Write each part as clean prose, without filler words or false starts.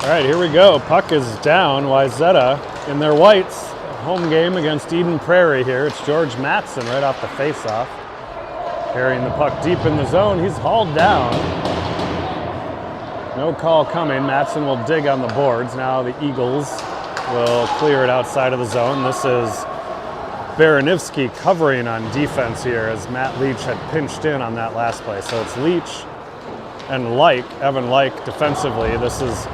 All right, here we go. Puck is down. Wayzata in their whites. Home game against Eden Prairie here. It's George Matson right off the faceoff. Carrying the puck deep in the zone. He's hauled down. No call coming. Matson will dig on the boards. Now the Eagles will clear it outside of the zone. This is Baranivsky covering on defense here as Matt Leach had pinched in on that last play. So it's Leach and Evan Like defensively. This is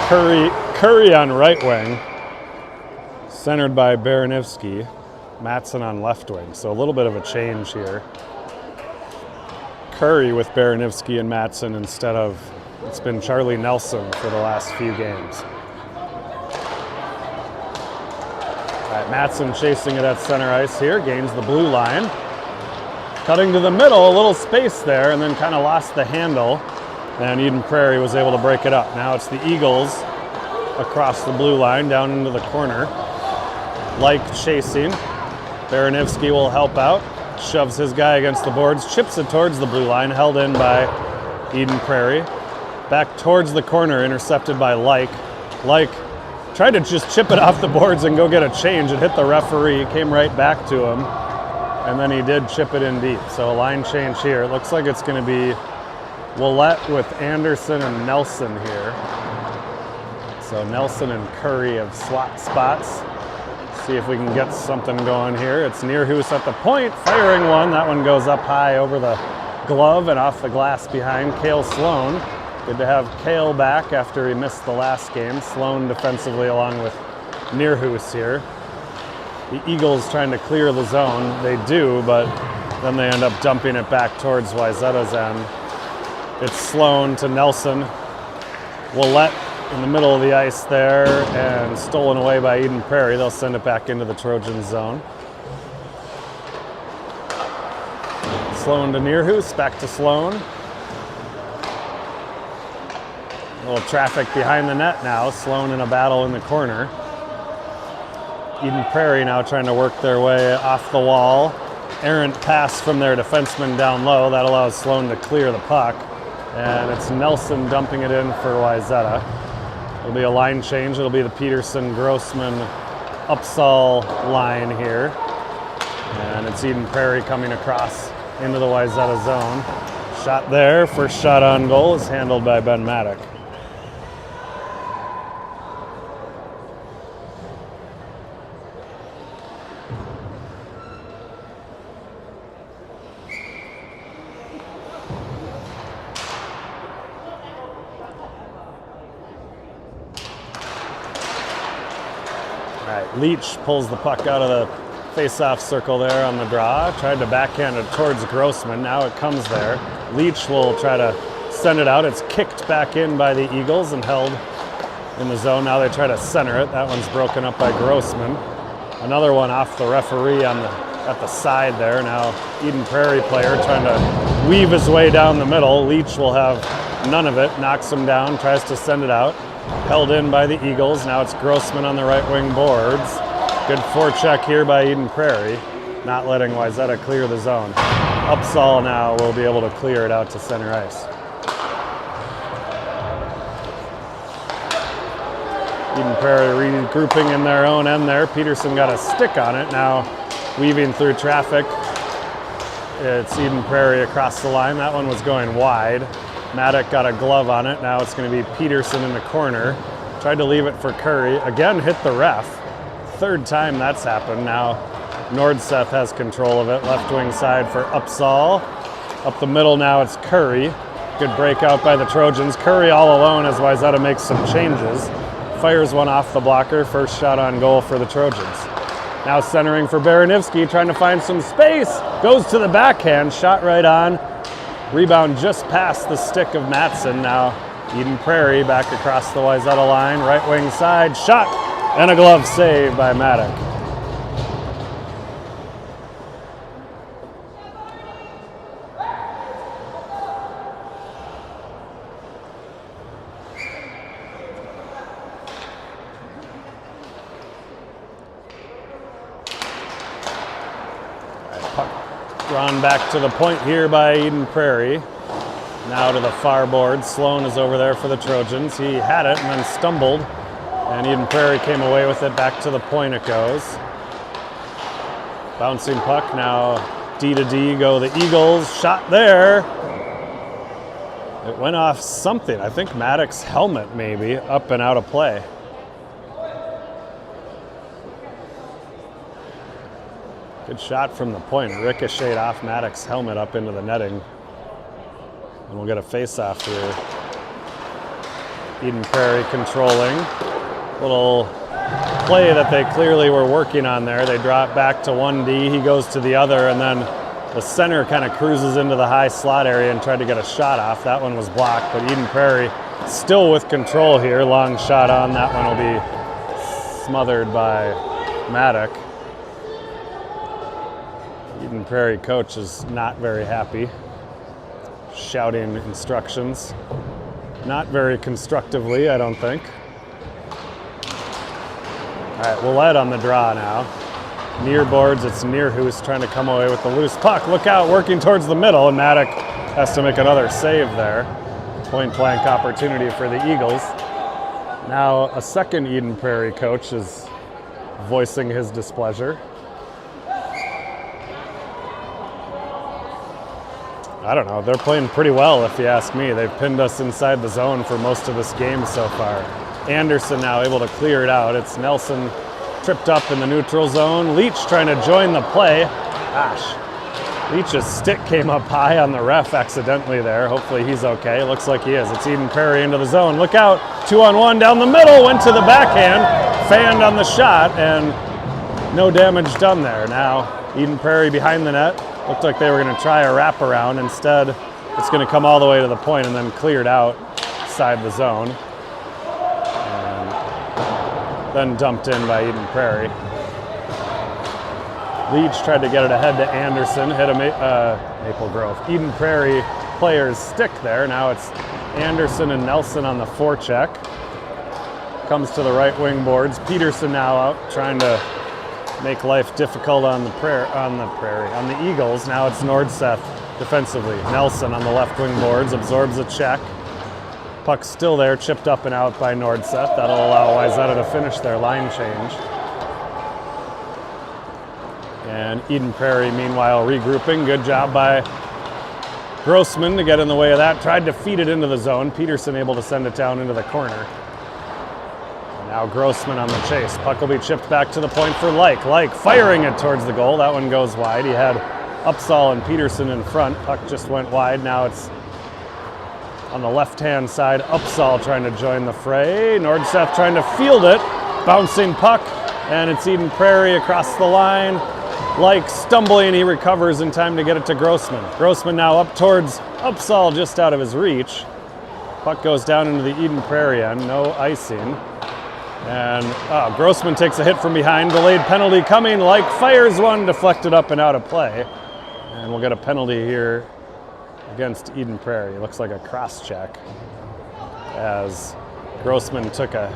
Curry on right wing, centered by Baranivsky. Matson on left wing. So a little bit of a change here. Curry with Baranivsky and Matson instead of, it's been Charlie Nelson for the last few games. All right, Matson chasing it at center ice here, gains the blue line. Cutting to the middle, a little space there, and then kind of lost the handle. And Eden Prairie was able to break it up. Now it's the Eagles across the blue line, down into the corner. Like chasing. Baranivsky will help out. Shoves his guy against the boards, chips it towards the blue line, held in by Eden Prairie. Back towards the corner, intercepted by Like. Like tried to just chip it off the boards and go get a change. It hit the referee, came right back to him, and then he did chip it in deep. So a line change here. It looks like it's going to be Willett with Anderson and Nelson here. So Nelson and Curry have slot spots. See if we can get something going here. It's Nearhoos at the point, firing one. That one goes up high over the glove and off the glass behind Cale Sloan. Good to have Cale back after he missed the last game. Sloan defensively along with Nearhoos here. The Eagles trying to clear the zone. They do, but then they end up dumping it back towards Wayzata's end. It's Sloan to Nelson. Willett in the middle of the ice there and stolen away by Eden Prairie. They'll send it back into the Trojan zone. Sloan to Nearhoos, back to Sloan. A little traffic behind the net now. Sloan in a battle in the corner. Eden Prairie now trying to work their way off the wall. Errant pass from their defenseman down low. That allows Sloan to clear the puck. And it's Nelson dumping it in for Wayzata. It'll be a line change. It'll be the Peterson-Grossman Upsall line here. And it's Eden Prairie coming across into the Wayzata zone. Shot there. First shot on goal is handled by Ben Maddock. Leach pulls the puck out of the face-off circle there on the draw. Tried to backhand it towards Grossman. Now it comes there. Leach will try to send it out. It's kicked back in by the Eagles and held in the zone. Now they try to center it. That one's broken up by Grossman. Another one off the referee at the side there. Now Eden Prairie player trying to weave his way down the middle. Leach will have none of it. Knocks him down. Tries to send it out. Held in by the Eagles. Now it's Grossman on the right wing boards. Good forecheck here by Eden Prairie, not letting Wayzata clear the zone. Upsall now will be able to clear it out to center ice. Eden Prairie regrouping in their own end there. Peterson got a stick on it. Now weaving through traffic. It's Eden Prairie across the line. That one was going wide. Maddock got a glove on it. Now it's going to be Peterson in the corner. Tried to leave it for Curry. Again, hit the ref. Third time that's happened. Now Nordseth has control of it. Left wing side for Upsall. Up the middle now it's Curry. Good breakout by the Trojans. Curry all alone as Wayzata makes some changes. Fires one off the blocker. First shot on goal for the Trojans. Now centering for Baranivsky, trying to find some space. Goes to the backhand. Shot right on. Rebound just past the stick of Matson. Now Eden Prairie back across the Wayzata line. Right wing side. Shot and a glove save by Maddock. Puck drawn back to the point here by Eden Prairie. Now to the far board. Sloan is over there for the Trojans. He had it and then stumbled, and Eden Prairie came away with it. Back to the point it goes. Bouncing puck now. D to D go the Eagles. Shot there. It went off something. I think Maddox's helmet maybe, up and out of play. Good shot from the point. Ricocheted off Maddox's helmet up into the netting. And we'll get a face-off here. Eden Prairie controlling. Little play that they clearly were working on there. They drop back to 1D. He goes to the other, and then the center kind of cruises into the high slot area and tried to get a shot off. That one was blocked, but Eden Prairie still with control here. Long shot on. That one will be smothered by Maddox. Eden Prairie coach is not very happy. Shouting instructions. Not very constructively, I don't think. All right, Willett on the draw now. Near boards, it's Nearhoos trying to come away with the loose puck. Look out, working towards the middle, and Maddox has to make another save there. Point blank opportunity for the Eagles. Now a second Eden Prairie coach is voicing his displeasure. I don't know, they're playing pretty well if you ask me. They've pinned us inside the zone for most of this game so far. Anderson now able to clear it out. It's Nelson tripped up in the neutral zone. Leach trying to join the play. Gosh, Leach's stick came up high on the ref accidentally there. Hopefully he's okay. Looks like he is. It's Eden Prairie into the zone. Look out, 2-on-1 down the middle, went to the backhand, fanned on the shot, and no damage done there. Now Eden Prairie behind the net. Looked like they were going to try a wraparound. Instead, it's going to come all the way to the point and then cleared out inside the zone. And then dumped in by Eden Prairie. Leach tried to get it ahead to Anderson, hit a Maple Grove. Eden Prairie player's stick there. Now it's Anderson and Nelson on the forecheck. Comes to the right wing boards. Peterson now out trying to make life difficult on the Eagles. Now it's Nordseth defensively. Nelson on the left wing boards absorbs a check. Puck's still there, chipped up and out by Nordseth. That'll allow Wayzata to finish their line change. And Eden Prairie, meanwhile, regrouping. Good job by Grossman to get in the way of that. Tried to feed it into the zone. Peterson able to send it down into the corner. Now Grossman on the chase. Puck will be chipped back to the point for Like. Like firing it towards the goal. That one goes wide. He had Upsall and Peterson in front. Puck just went wide. Now it's on the left-hand side. Upsall trying to join the fray. Nordseth trying to field it. Bouncing puck. And it's Eden Prairie across the line. Like stumbling. He recovers in time to get it to Grossman. Grossman now up towards Upsall, just out of his reach. Puck goes down into the Eden Prairie end. No icing. And Grossman takes a hit from behind. Delayed penalty coming. Like fires one, deflected up and out of play. And we'll get a penalty here against Eden Prairie. Looks like a cross check as Grossman took a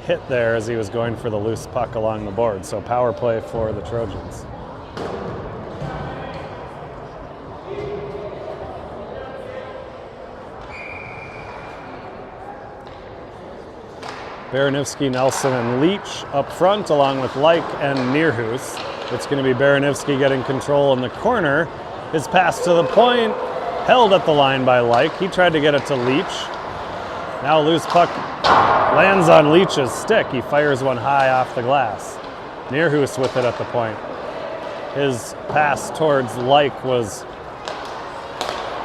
hit there as he was going for the loose puck along the board. So power play for the Trojans. Baranivsky, Nelson, and Leach up front, along with Like and Nearhoos. It's going to be Baranivsky getting control in the corner. His pass to the point, held at the line by Like. He tried to get it to Leach. Now loose puck lands on Leach's stick. He fires one high off the glass. Nearhoos with it at the point. His pass towards Like was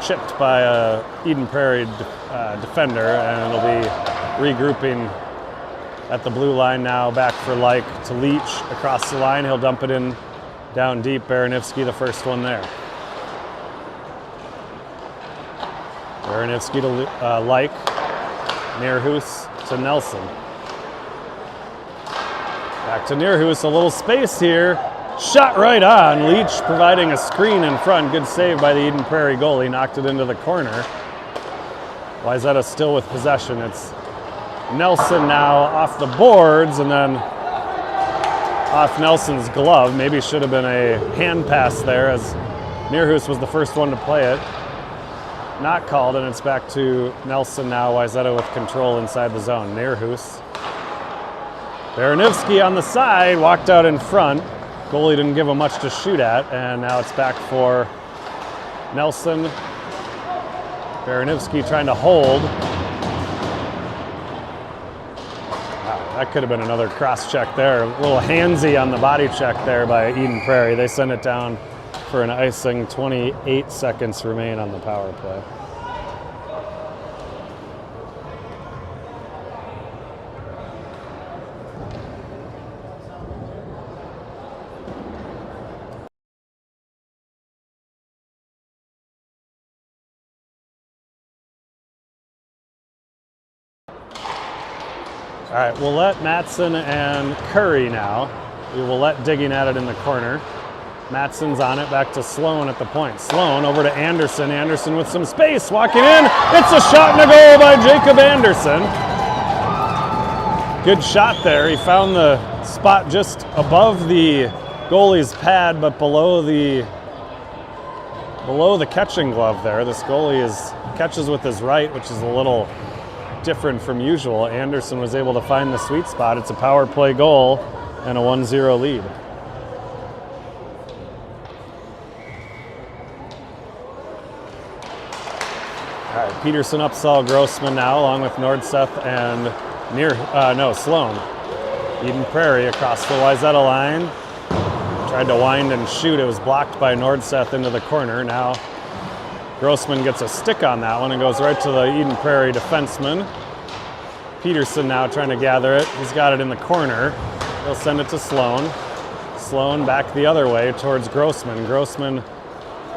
chipped by a Eden Prairie defender, and it'll be regrouping at the blue line now, back for Like to Leach across the line. He'll dump it in down deep. Baranivsky, the first one there. Baranivsky to Like. Nearhoos to Nelson. Back to Nearhoos, a little space here. Shot right on. Leach providing a screen in front. Good save by the Eden Prairie goalie. Knocked it into the corner. Wayzata still with possession. It's Nelson now off the boards, and then off Nelson's glove. Maybe should have been a hand pass there, as Nearhoos was the first one to play it. not called, and it's back to Nelson now. Wayzata with control inside the zone. Nearhus. Baranivsky on the side, walked out in front. Goalie didn't give him much to shoot at, and now it's back for Nelson. Baranivsky trying to hold. Wow, that could have been another cross check there. A little handsy on the body check there by Eden Prairie. They send it down for an icing. 28 seconds remain on the power play. All right, we'll let Matson and Curry now. We will let digging at it in the corner. Matson's on it, back to Sloan at the point. Sloan over to Anderson. Anderson with some space, walking in. It's a shot and a goal by Jacob Anderson. Good shot there. He found the spot just above the goalie's pad, but below the catching glove there. This goalie catches with his right, which is a little different from usual. Anderson was able to find the sweet spot. It's a power play goal and a 1-0 lead. All right, Peterson upsaw Grossman now, along with Nordseth and Sloan. Eden Prairie across the Wayzata line. Tried to wind and shoot. It was blocked by Nordseth into the corner. Now Grossman gets a stick on that one and goes right to the Eden Prairie defenseman. Peterson now trying to gather it. He's got it in the corner. He'll send it to Sloan. Sloan back the other way towards Grossman. Grossman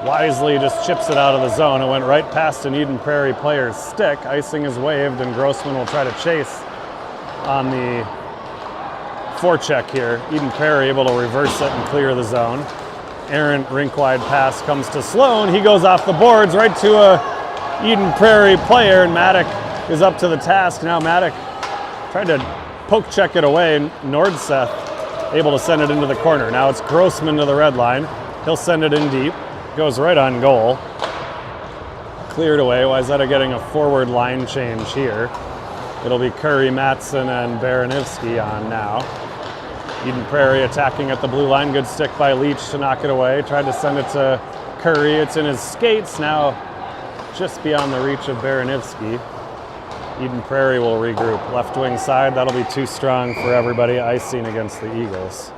wisely just chips it out of the zone. It went right past an Eden Prairie player's stick. Icing is waved, and Grossman will try to chase on the forecheck here. Eden Prairie able to reverse it and clear the zone. Errant rink-wide pass comes to Sloan. He goes off the boards right to a Eden Prairie player, and Maddock is up to the task. Now Maddock tried to poke check it away, and Nordseth able to send it into the corner. Now it's Grossman to the red line. He'll send it in deep. Goes right on goal. Cleared away. Wayzata getting a forward line change here. It'll be Curry, Matson, and Baranivsky on now. Eden Prairie attacking at the blue line. Good stick by Leach to knock it away. Tried to send it to Curry. It's in his skates now, just beyond the reach of Baranivsky. Eden Prairie will regroup. Left wing side, that'll be too strong for everybody. Icing against the Eagles.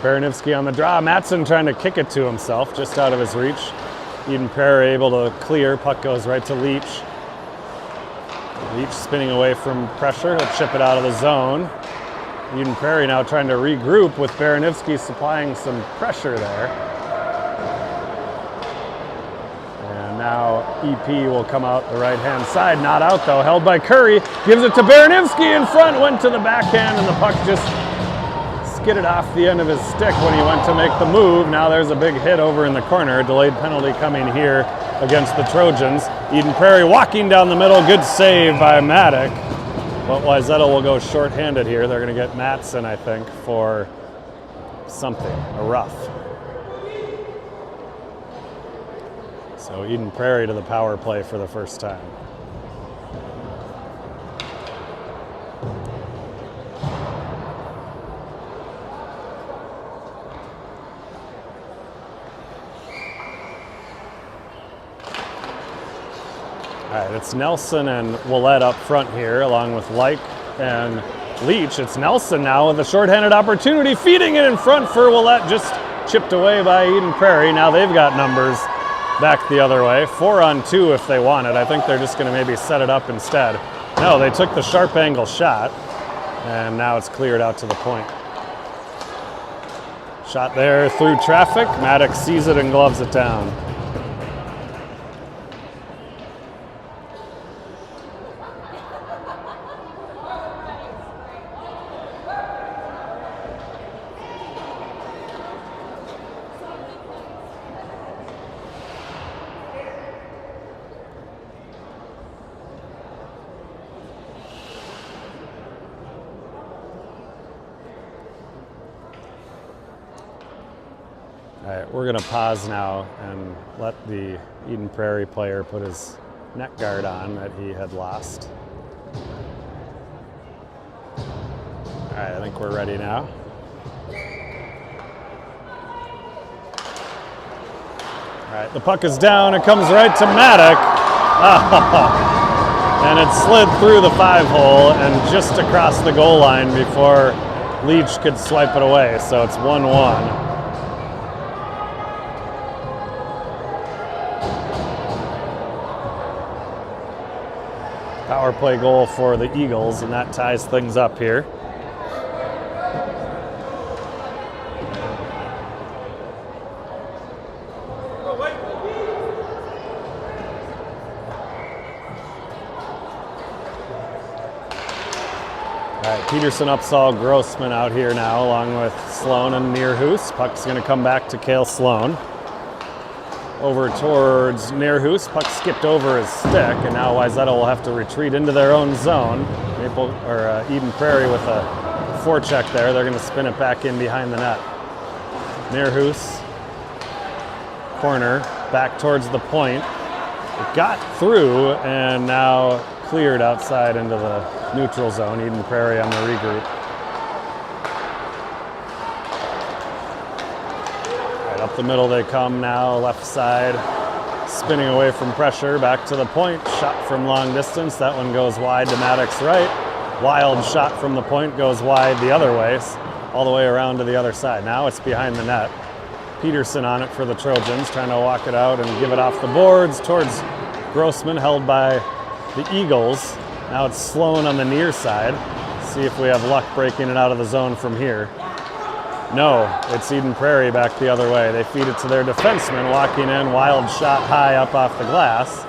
Baranivsky on the draw. Matson trying to kick it to himself, just out of his reach. Eden Prairie able to clear. Puck goes right to Leach. Leach spinning away from pressure. He'll chip it out of the zone. Eden Prairie now trying to regroup with Baranivsky supplying some pressure there. And now EP will come out the right-hand side. Not out though. Held by Curry. Gives it to Baranivsky in front. Went to the backhand, and the puck just skidded off the end of his stick when he went to make the move. Now there's a big hit over in the corner. Delayed penalty coming here against the Trojans. Eden Prairie walking down the middle. Good save by Maddock. But Wayzata will go short-handed here. They're going to get Matson, I think, for something, a rough. So Eden Prairie to the power play for the first time. All right, it's Nelson and Willett up front here, along with Like and Leach. It's Nelson now with a shorthanded opportunity, feeding it in front for Willett, just chipped away by Eden Prairie. Now they've got numbers back the other way. 4-on-2 if they want it. I think they're just going to maybe set it up instead. No, they took the sharp angle shot, and now it's cleared out to the point. Shot there through traffic. Maddox sees it and gloves it down. All right, we're gonna pause now and let the Eden Prairie player put his neck guard on that he had lost. All right, I think we're ready now. All right, the puck is down. It comes right to Maddock. And it slid through the 5-hole and just across the goal line before Leach could swipe it away. So it's 1-1. Power play goal for the Eagles, and that ties things up here. Peterson, Upsall, Grossman out here now, along with Sloan and Neerhoos. Puck's going to come back to Cale Sloan. Over towards Neerhoos. Puck skipped over his stick, and now Wayzata will have to retreat into their own zone. Eden Prairie with a forecheck there. They're going to spin it back in behind the net. Neerhoos, corner, back towards the point. It got through, and now cleared outside into the neutral zone. Eden Prairie on the regroup. Right up the middle they come now, left side, spinning away from pressure, back to the point, shot from long distance. That one goes wide to Maddock's right. Wild shot from the point goes wide the other way, all the way around to the other side. Now it's behind the net. Peterson on it for the Trojans, trying to walk it out and give it off the boards towards Grossman, held by the Eagles. Now it's Sloan on the near side. See if we have luck breaking it out of the zone from here. No, it's Eden Prairie back the other way. They feed it to their defenseman, walking in, wild shot high up off the glass.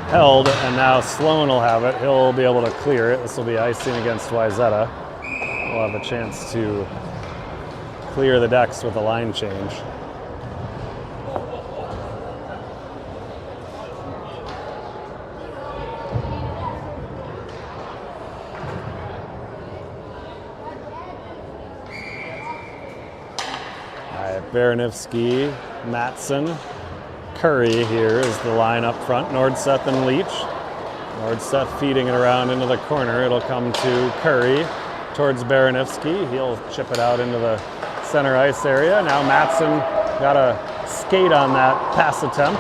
Held, and now Sloan will have it. He'll be able to clear it. This will be icing against Wayzata. We'll have a chance to clear the decks with a line change. Baranivsky, Matson, Curry here is the line up front. Nordseth and Leach. Nordseth feeding it around into the corner. It'll come to Curry towards Baranivsky. He'll chip it out into the center ice area. Now Matson got a skate on that pass attempt.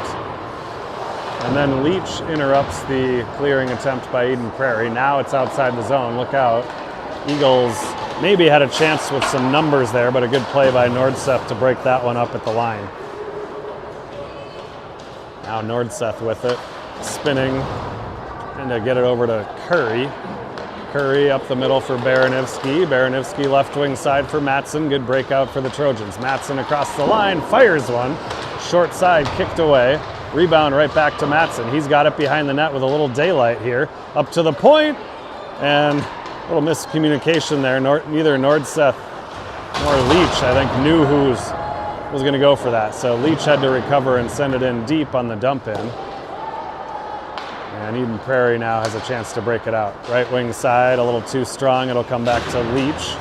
And then Leach interrupts the clearing attempt by Eden Prairie. Now it's outside the zone. Look out. Eagles maybe had a chance with some numbers there, but a good play by Nordseth to break that one up at the line. Now Nordseth with it, spinning, and to get it over to Curry. Curry up the middle for Baranivsky. Baranivsky left wing side for Matson. Good breakout for the Trojans. Matson across the line, fires one. Short side, kicked away. Rebound right back to Matson. He's got it behind the net with a little daylight here. Up to the point, and a little miscommunication there. Neither Nordseth nor Leach, I think, knew who was going to go for that. So Leach had to recover and send it in deep on the dump in. And Eden Prairie now has a chance to break it out. Right wing side, a little too strong. It'll come back to Leach.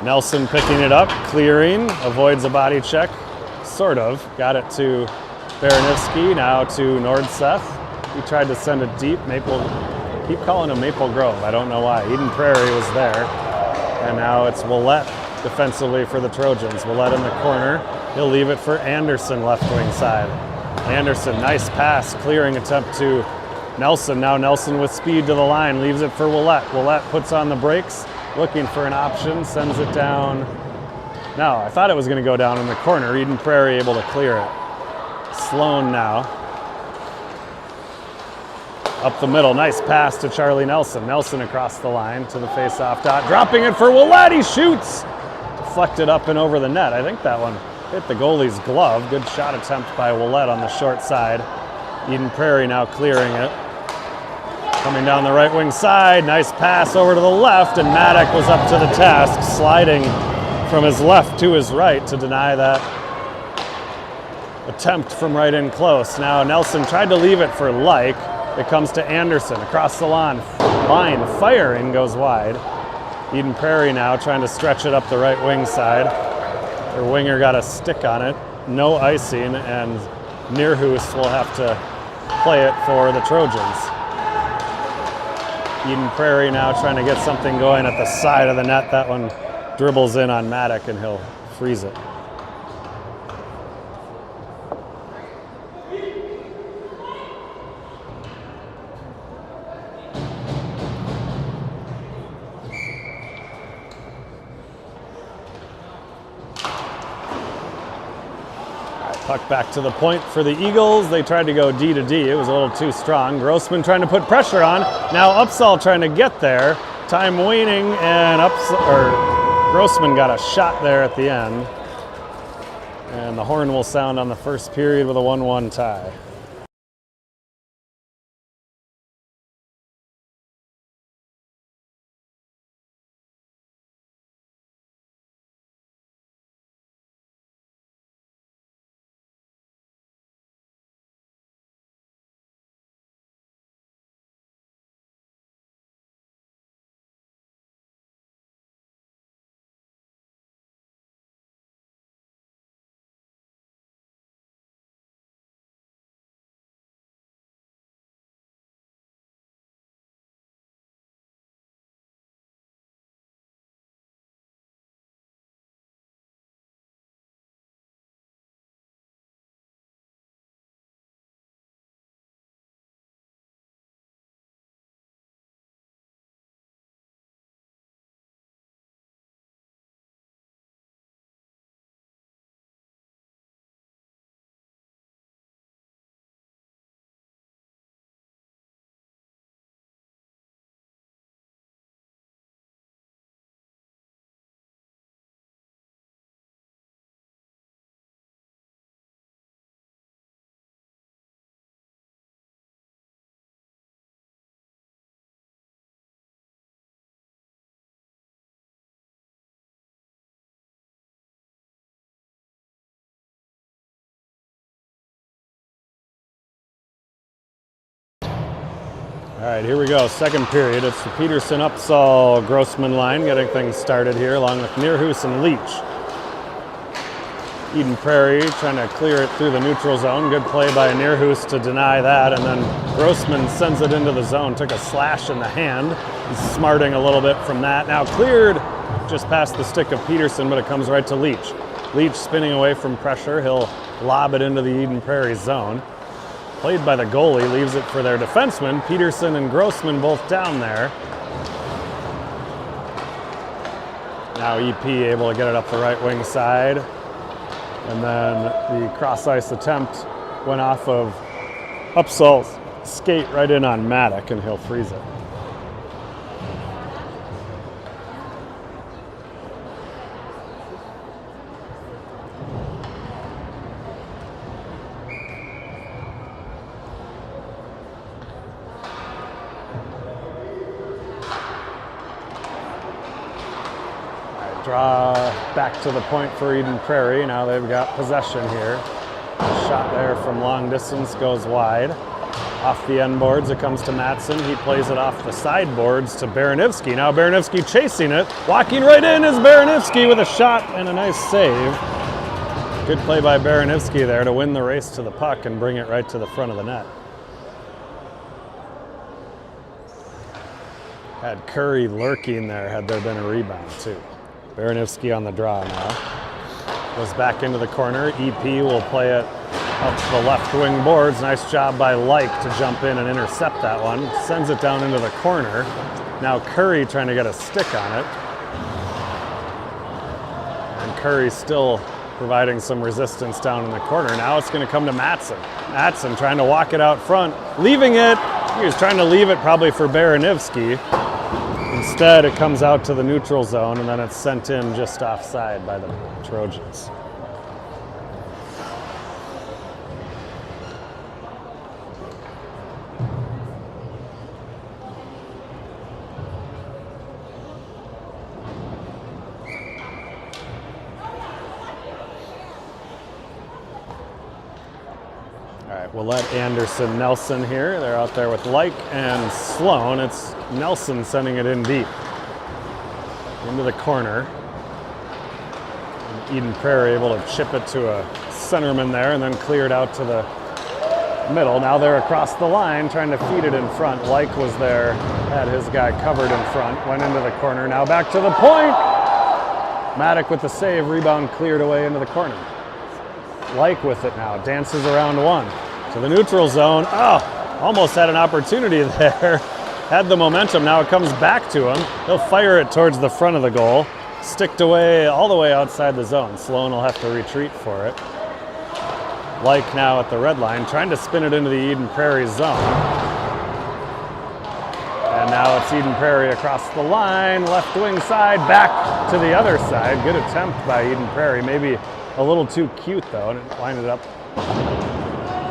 Nelson picking it up, clearing, avoids a body check. Sort of. Got it to Baranivsky, now to Nordseth. He tried to send it deep. Keep calling him Maple Grove. I don't know why. Eden Prairie was there. And now it's Willett defensively for the Trojans. Willett in the corner. He'll leave it for Anderson left wing side. Anderson, nice pass, clearing attempt to Nelson. Now Nelson with speed to the line, leaves it for Willett. Willett puts on the brakes, looking for an option, sends it down. No, I thought it was going to go down in the corner. Eden Prairie able to clear it. Sloan now. Up the middle, nice pass to Charlie Nelson. Nelson across the line to the face-off dot, dropping it for Willett. He shoots, deflected up and over the net. I think that one hit the goalie's glove. Good shot attempt by Willett on the short side. Eden Prairie now clearing it. Coming down the right wing side, nice pass over to the left, and Maddock was up to the task, sliding from his left to his right to deny that attempt from right in close. Now Nelson tried to leave it for Like. It comes to Anderson across the line, firing, goes wide. Eden Prairie now trying to stretch it up the right wing side. Their winger got a stick on it, no icing, and Nearhoos will have to play it for the Trojans. Eden Prairie now trying to get something going at the side of the net. That one dribbles in on Maddock and he'll freeze it. Puck back to the point for the Eagles. They tried to go D to D. It was a little too strong. Grossman trying to put pressure on. Now Upsall trying to get there. Time waning, and Grossman got a shot there at the end. And the horn will sound on the first period with a 1-1 tie. All right, here we go, second period. It's the Peterson, Upsall, Grossman line getting things started here along with Nearhoos and Leach. Eden Prairie trying to clear it through the neutral zone. Good play by Nearhoos to deny that, and then Grossman sends it into the zone. Took a slash in the hand. He's smarting a little bit from that. Now cleared just past the stick of Peterson, but it comes right to Leach. Leach spinning away from pressure. He'll lob it into the Eden Prairie zone. Played by the goalie, leaves it for their defensemen. Peterson and Grossman both down there. Now EP able to get it up the right wing side. And then the cross ice attempt went off of Upsall's skate right in on Maddock, and he'll freeze it. Draw back to the point for Eden Prairie. Now they've got possession here. A shot there from long distance goes wide. Off the end boards, it comes to Matson. He plays it off the sideboards to Baranivsky. Now Baranivsky chasing it. Walking right in is Baranivsky with a shot and a nice save. Good play by Baranivsky there to win the race to the puck and bring it right to the front of the net. Had Curry lurking there had there been a rebound too. Baranivsky on the draw now. Goes back into the corner. EP will play it up the left wing boards. Nice job by Like to jump in and intercept that one. Sends it down into the corner. Now Curry trying to get a stick on it. And Curry still providing some resistance down in the corner. Now it's going to come to Matson. Matson trying to walk it out front. Leaving it. He was trying to leave it probably for Baranivsky. Instead, it comes out to the neutral zone, and then it's sent in just offside by the Trojans. All right, we'll let Anderson, Nelson here. They're out there with Like and Sloan. It's Nelson sending it in deep into the corner. And Eden Prairie able to chip it to a centerman there and then cleared out to the middle. Now they're across the line trying to feed it in front. Like was there, had his guy covered in front, went into the corner. Now back to the point. Maddock with the save, rebound cleared away into the corner. Like with it now, dances around one to the neutral zone. Oh, almost had an opportunity there. Had the momentum, now it comes back to him. He'll fire it towards the front of the goal. Sticked away all the way outside the zone. Sloan will have to retreat for it. Like now at the red line, trying to spin it into the Eden Prairie zone. And now it's Eden Prairie across the line, left wing side, back to the other side. Good attempt by Eden Prairie, maybe a little too cute though, and it winded up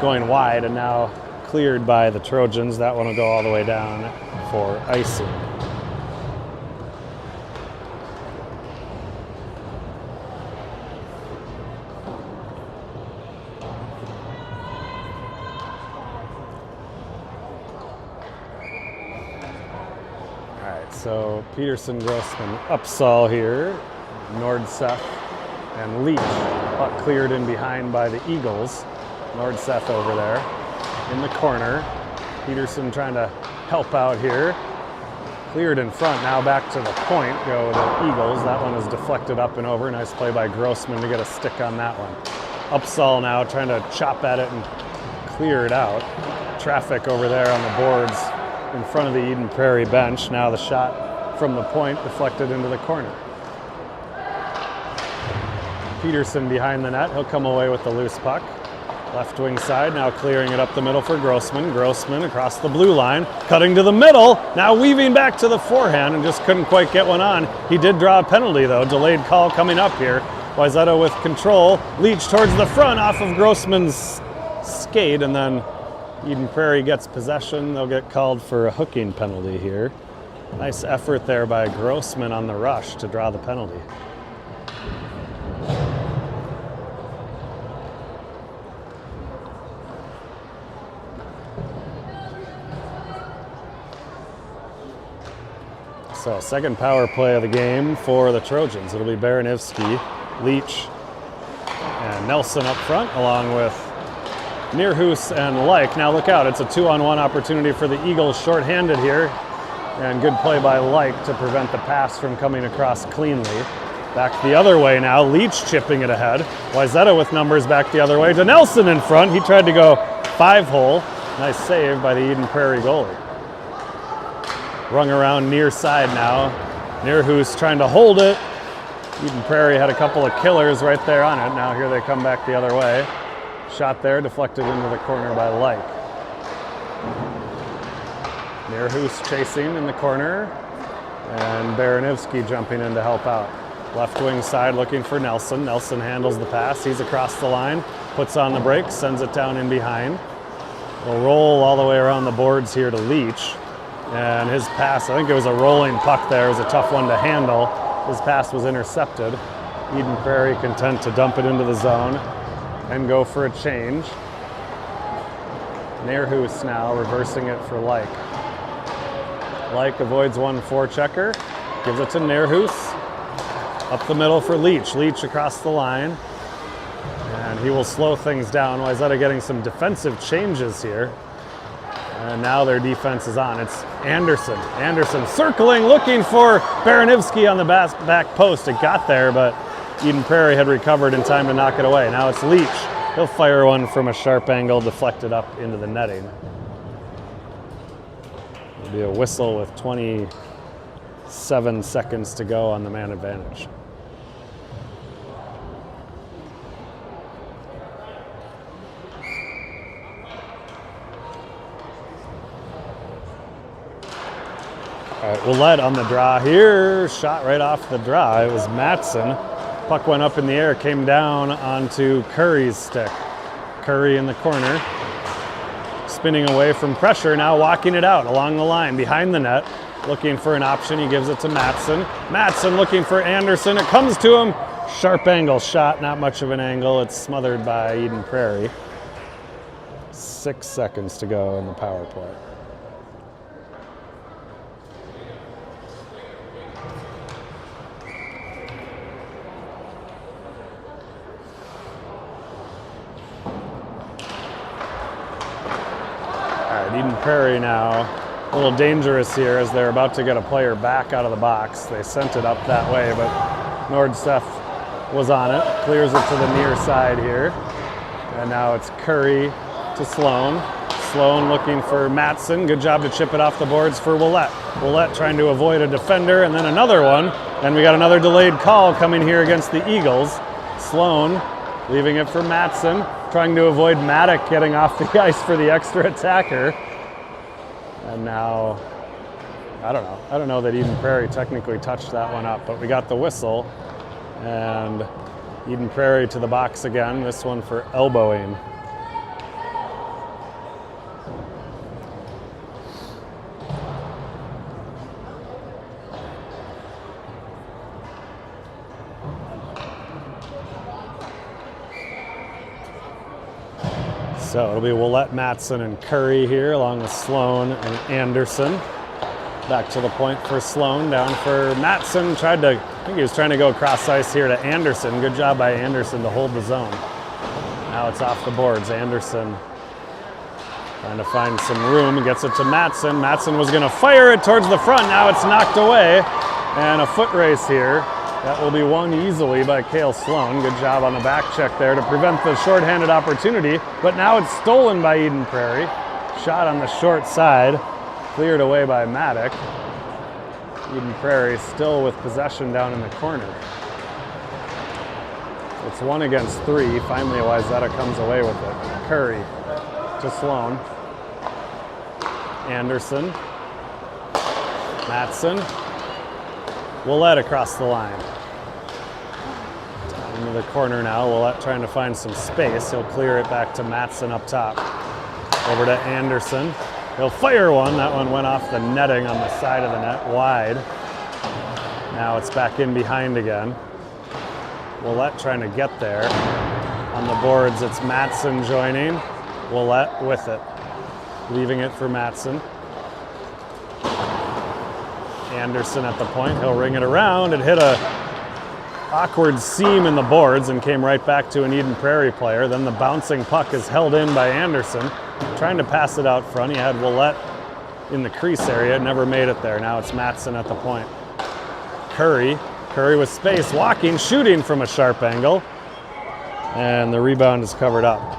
going wide and now cleared by the Trojans. That one will go all the way down for icing. So Peterson, Grossman, Upsall here, Nordseth, and Leach. Puck cleared in behind by the Eagles. Nordseth over there in the corner. Peterson trying to help out here. Cleared in front, now back to the point, go the Eagles. That one is deflected up and over. Nice play by Grossman to get a stick on that one. Upsall now trying to chop at it and clear it out. Traffic over there on the boards in front of the Eden Prairie bench. Now the shot from the point deflected into the corner. Peterson behind the net. He'll come away with the loose puck. Left wing side, now clearing it up the middle for Grossman. Grossman across the blue line, cutting to the middle, now weaving back to the forehand and just couldn't quite get one on. He did draw a penalty though, delayed call coming up here. Wayzata with control, Leach towards the front off of Grossman's skate, and then Eden Prairie gets possession. They'll get called for a hooking penalty here. Nice effort there by Grossman on the rush to draw the penalty. So second power play of the game for the Trojans. It'll be Baranivsky, Leach, and Nelson up front, along with Nearhoos and Like. Now look out, it's a 2-on-1 opportunity for the Eagles, shorthanded here. And good play by Like to prevent the pass from coming across cleanly. Back the other way now, Leach chipping it ahead. Wayzata with numbers back the other way to Nelson in front. He tried to go 5-hole. Nice save by the Eden Prairie goalie. Rung around near side now. Nearhoos trying to hold it. Eden Prairie had a couple of killers right there on it. Now here they come back the other way. Shot there, deflected into the corner by Like. Nearhoos chasing in the corner, and Baranivsky jumping in to help out. Left wing side looking for Nelson. Nelson handles the pass. He's across the line, puts on the brakes, sends it down in behind. Will roll all the way around the boards here to Leach. And his pass, I think it was a rolling puck there. It was a tough one to handle. His pass was intercepted. Eden Prairie content to dump it into the zone and go for a change. Nearhoos now reversing it for Like. Like avoids one forechecker, gives it to Nearhoos. Up the middle for Leach. Leach across the line. And he will slow things down. Wayzata getting some defensive changes here. And now their defense is on. It's Anderson. Anderson circling, looking for Baranivsky on the back post. It got there, but Eden Prairie had recovered in time to knock it away. Now it's Leach. He'll fire one from a sharp angle, deflected up into the netting. It'll be a whistle with 27 seconds to go on the man advantage. All right, Willett on the draw here. Shot right off the draw. It was Matson. Puck went up in the air, came down onto Curry's stick. Curry in the corner. Spinning away from pressure, now walking it out along the line, behind the net. Looking for an option, he gives it to Matson. Matson looking for Anderson. It comes to him. Sharp angle shot, not much of an angle. It's smothered by Eden Prairie. 6 seconds to go in the power play. Prairie now a little dangerous here as they're about to get a player back out of the box. They sent it up that way, but Nordsteff was on it, clears it to the near side here. And now it's Curry to Sloan. Sloan looking for Matson. Good job to chip it off the boards for Willett. Willett trying to avoid a defender, and then another one. And we got another delayed call coming here against the Eagles. Sloan leaving it for Matson, trying to avoid Maddock getting off the ice for the extra attacker. And now, I don't know that Eden Prairie technically touched that one up, but we got the whistle. And Eden Prairie to the box again, this one for elbowing. So it'll be Willett, Matson, and Curry here, along with Sloan and Anderson. Back to the point for Sloan, down for Matson. I think he was trying to go across ice here to Anderson. Good job by Anderson to hold the zone. Now it's off the boards. Anderson trying to find some room, gets it to Matson. Matson was gonna fire it towards the front. Now it's knocked away, and a foot race here. That will be won easily by Cale Sloan. Good job on the back check there to prevent the shorthanded opportunity, but now it's stolen by Eden Prairie. Shot on the short side, cleared away by Maddock. Eden Prairie still with possession down in the corner. It's 1 against 3. Finally, Wayzata comes away with it. Curry to Sloan. Anderson. Matson. Willett across the line. Down into the corner now. Willett trying to find some space. He'll clear it back to Matson up top. Over to Anderson. He'll fire one. That one went off the netting on the side of the net, wide. Now it's back in behind again. Willett trying to get there. On the boards, it's Matson joining. Willett with it. Leaving it for Matson. Anderson at the point. He'll ring it around. It hit a awkward seam in the boards and came right back to an Eden Prairie player. Then the bouncing puck is held in by Anderson. Trying to pass it out front. He had Willett in the crease area. Never made it there. Now it's Matson at the point. Curry with space. Walking, shooting from a sharp angle. And the rebound is covered up.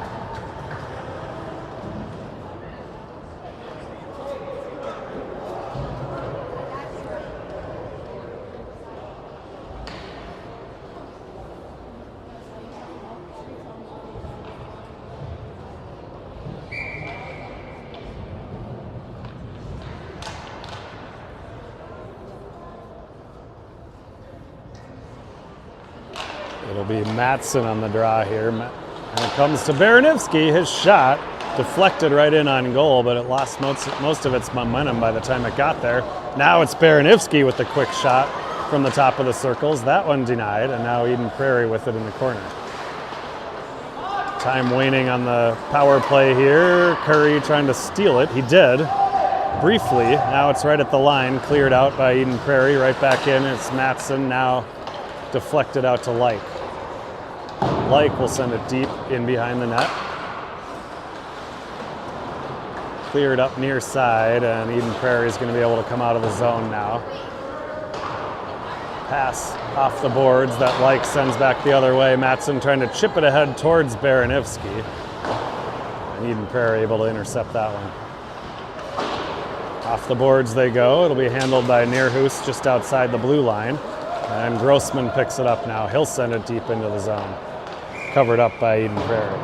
It'll be Matson on the draw here. And it comes to Baranivsky. His shot deflected right in on goal, but it lost most of its momentum by the time it got there. Now it's Baranivsky with the quick shot from the top of the circles. That one denied, and now Eden Prairie with it in the corner. Time waning on the power play here. Curry trying to steal it. He did, briefly. Now it's right at the line, cleared out by Eden Prairie. Right back in, it's Matson, now deflected out to Like. Like will send it deep in behind the net. Cleared up near side, and Eden Prairie is going to be able to come out of the zone now. Pass off the boards that Like sends back the other way. Matson trying to chip it ahead towards Baranivsky. And Eden Prairie able to intercept that one. Off the boards they go. It'll be handled by Neerhus just outside the blue line. And Grossman picks it up now. He'll send it deep into the zone. Covered up by Eden Prairie.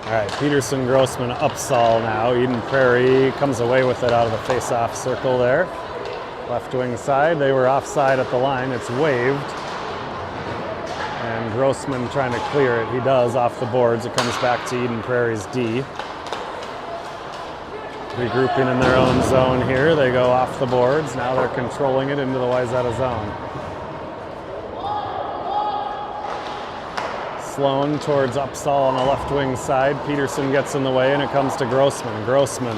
All right, Peterson, Grossman, Upsall now. Eden Prairie comes away with it out of the face-off circle there. Left wing side, they were offside at the line. It's waved. And Grossman trying to clear it. He does off the boards. It comes back to Eden Prairie's D. Regrouping in their own zone here. They go off the boards. Now they're controlling it into the Wayzata zone. Sloan towards Upsall on the left wing side. Peterson gets in the way, and it comes to Grossman. Grossman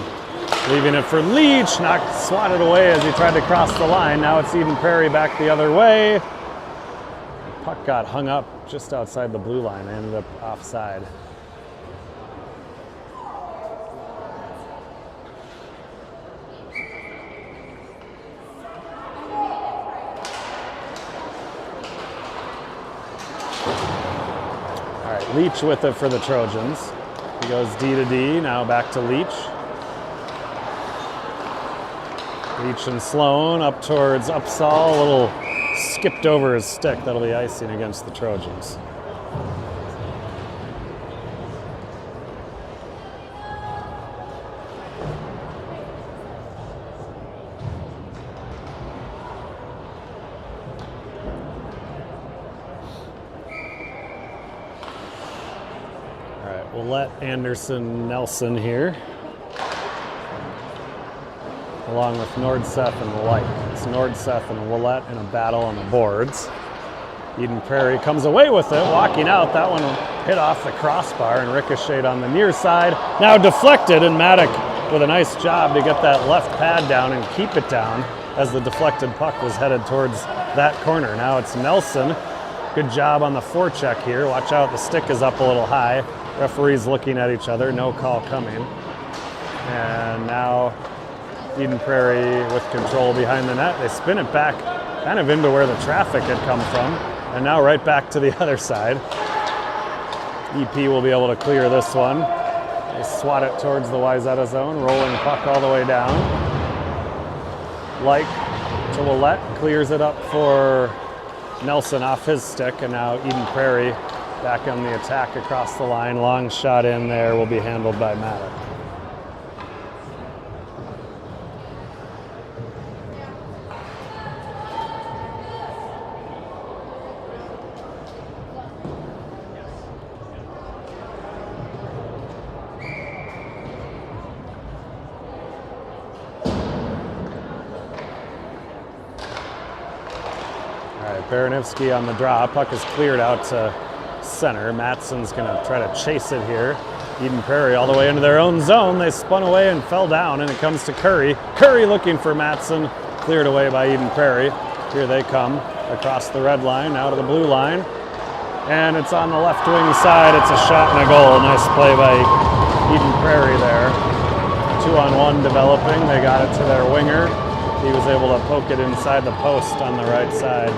leaving it for Leach, swatted away as he tried to cross the line. Now it's Eden Prairie back the other way. The puck got hung up just outside the blue line, ended up offside. Leach with it for the Trojans. He goes D to D, now back to Leach. Leach and Sloan up towards Upsall, a little skipped over his stick. That'll be icing against the Trojans. We'll let Anderson Nelson here, along with Nordseth and White. It's Nordseth and Willett in a battle on the boards. Eden Prairie comes away with it, walking out. That one hit off the crossbar and ricocheted on the near side. Now deflected, and Maddock with a nice job to get that left pad down and keep it down as the deflected puck was headed towards that corner. Now it's Nelson. Good job on the forecheck here. Watch out, the stick is up a little high. Referees looking at each other, no call coming. And now Eden Prairie with control behind the net. They spin it back kind of into where the traffic had come from, and now right back to the other side. EP will be able to clear this one. They swat it towards the Wayzata zone, rolling puck all the way down. Like to Willett, clears it up for Nelson off his stick, and now Eden Prairie back on the attack across the line. Long shot in there will be handled by Maddock. All right, Baranivsky on the draw. Puck is cleared out to center. Matson's going to try to chase it here. Eden Prairie all the way into their own zone. They spun away and fell down, and it comes to Curry. Curry looking for Matson. Cleared away by Eden Prairie. Here they come across the red line, now to the blue line. And it's on the left wing side. It's a shot and a goal. Nice play by Eden Prairie there. 2-on-1 developing. They got it to their winger. He was able to poke it inside the post on the right side.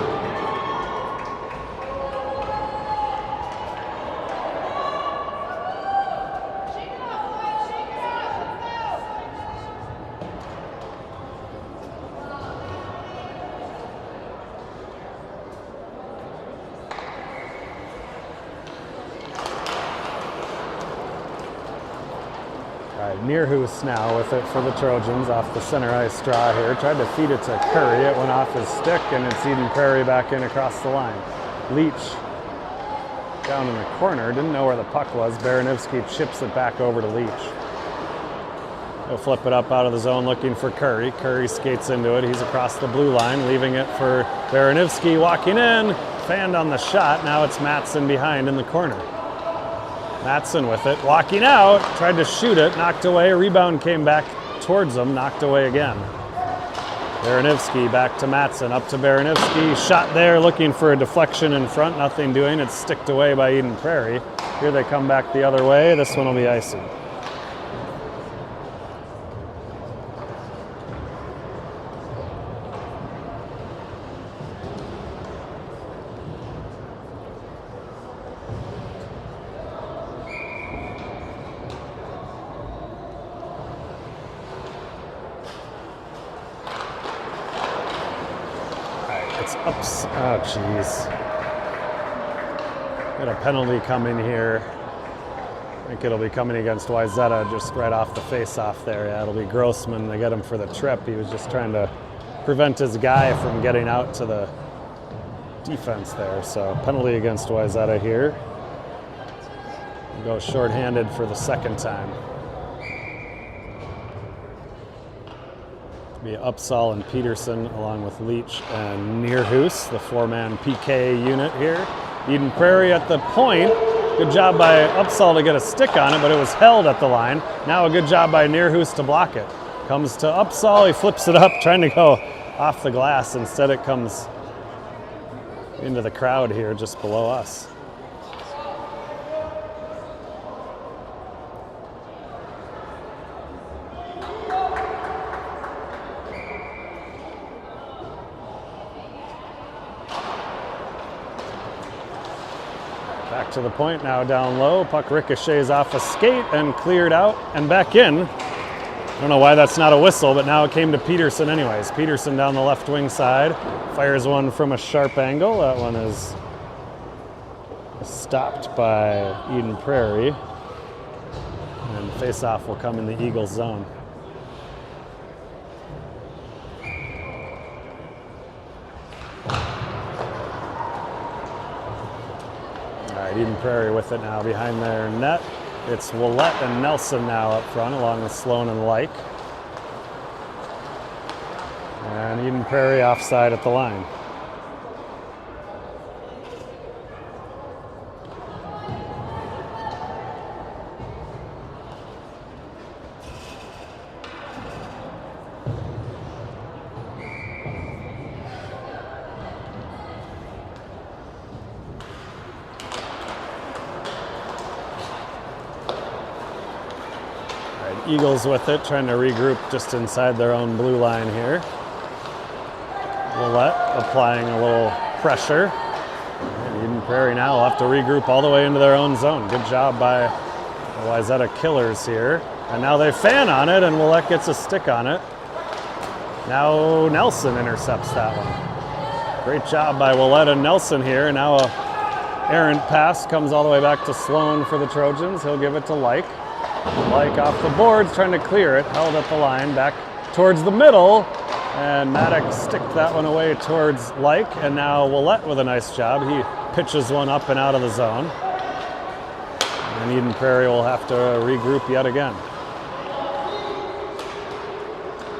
Nearhoos now with it for the Trojans off the center ice draw here. Tried to feed it to Curry. It went off his stick, and it's Eden Prairie back in across the line. Leach down in the corner. Didn't know where the puck was. Baranivsky chips it back over to Leach. He'll flip it up out of the zone looking for Curry. Curry skates into it. He's across the blue line, leaving it for Baranivsky walking in. Fanned on the shot. Now it's Matson behind in the corner. Matson with it, walking out, tried to shoot it, knocked away, a rebound came back towards him, knocked away again. Baranivsky back to Matson, up to Baranivsky, shot there, looking for a deflection in front, nothing doing, it's sticked away by Eden Prairie. Here they come back the other way, this one will be icing. Ups. Oh, jeez. Got a penalty coming here. I think it'll be coming against Wayzata just right off the face-off there. Yeah, it'll be Grossman. They get him for the trip. He was just trying to prevent his guy from getting out to the defense there. So penalty against Wayzata here. We'll go shorthanded for the second time. Be Upsall and Peterson along with Leach and Nearhoos, the four-man PK unit here. Eden Prairie at the point. Good job by Upsall to get a stick on it, but it was held at the line. Now a good job by Nearhoos to block it. Comes to Upsall, he flips it up, trying to go off the glass. Instead it comes into the crowd here just below us. Back to the point now, down low. Puck ricochets off a skate and cleared out and back in. I don't know why that's not a whistle, but now it came to Peterson anyways. Peterson down the left wing side, fires one from a sharp angle. That one is stopped by Eden Prairie. And face-off will come in the Eagles zone. Eden Prairie with it now behind their net. It's Willett and Nelson now up front, along with Sloan and Like. And Eden Prairie offside at the line. Eagles with it, trying to regroup just inside their own blue line here. Willett applying a little pressure. And Eden Prairie now will have to regroup all the way into their own zone. Good job by the Wayzata Killers here. And now they fan on it, and Willett gets a stick on it. Now Nelson intercepts that one. Great job by Willett and Nelson here. And now a errant pass comes all the way back to Sloan for the Trojans. He'll give it to Like. Like off the boards, trying to clear it, held at the line, back towards the middle, and Maddox sticked that one away towards Like, and now Willett with a nice job. He pitches one up and out of the zone. And Eden Prairie will have to regroup yet again.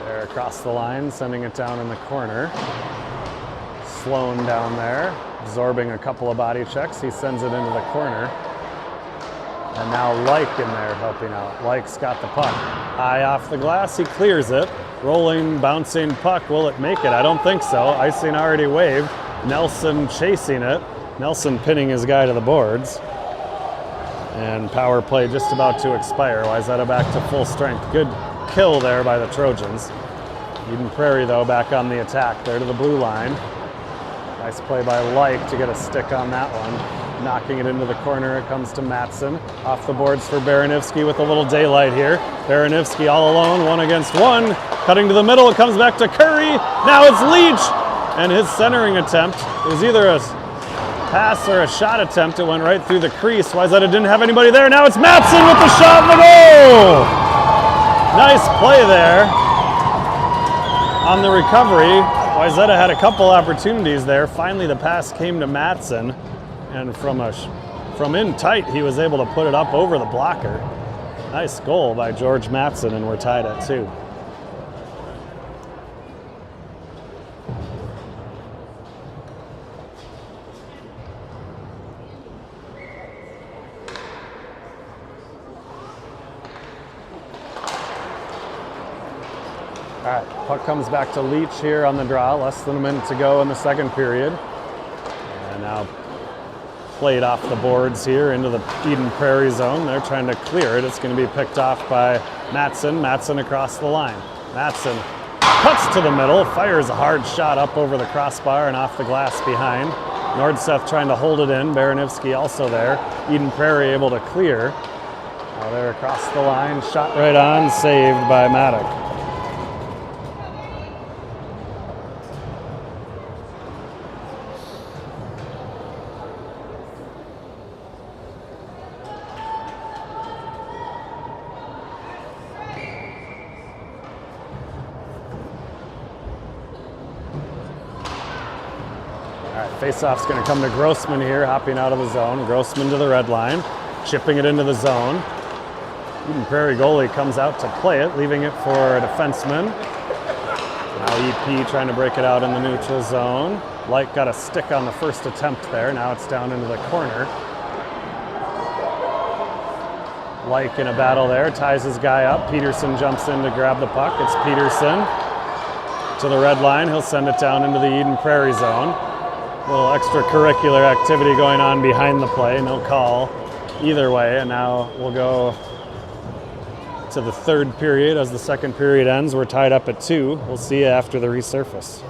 They're across the line, sending it down in the corner. Sloan down there, absorbing a couple of body checks. He sends it into the corner. And now Like in there helping out. Like's got the puck. High off the glass, he clears it. Rolling, bouncing puck, will it make it? I don't think so. Icing already waved. Nelson chasing it. Nelson pinning his guy to the boards. And power play just about to expire. Wayzata back to full strength. Good kill there by the Trojans. Eden Prairie though back on the attack there to the blue line. Nice play by Like to get a stick on that one. Knocking it into the corner, it comes to Matson. Off the boards for Baranivsky with a little daylight here. Baranivsky all alone, 1 against 1. Cutting to the middle, it comes back to Curry. Now it's Leach, and his centering attempt. It was either a pass or a shot attempt. It went right through the crease. Wayzata didn't have anybody there. Now it's Matson with the shot and the goal! Nice play there on the recovery. Wayzata had a couple opportunities there. Finally, the pass came to Matson. And from in tight, he was able to put it up over the blocker. Nice goal by George Matson, and we're tied at 2. All right, puck comes back to Leach here on the draw. Less than a minute to go in the second period. And now played off the boards here into the Eden Prairie zone. They're trying to clear it. It's going to be picked off by Matson. Matson across the line. Matson cuts to the middle, fires a hard shot up over the crossbar and off the glass behind. Nordseth trying to hold it in. Baranivsky also there. Eden Prairie able to clear. Now they're across the line. Shot right on, saved by Maddox. Faceoff's going to come to Grossman here, hopping out of the zone. Grossman to the red line, chipping it into the zone. Eden Prairie goalie comes out to play it, leaving it for a defenseman. Now EP trying to break it out in the neutral zone. Light got a stick on the first attempt there. Now it's down into the corner. Like in a battle there, ties his guy up. Peterson jumps in to grab the puck. It's Peterson to the red line. He'll send it down into the Eden Prairie zone. A little extracurricular activity going on behind the play. No call either way. And now we'll go to the third period. As the second period ends, we're tied up at 2. We'll see you after the resurface.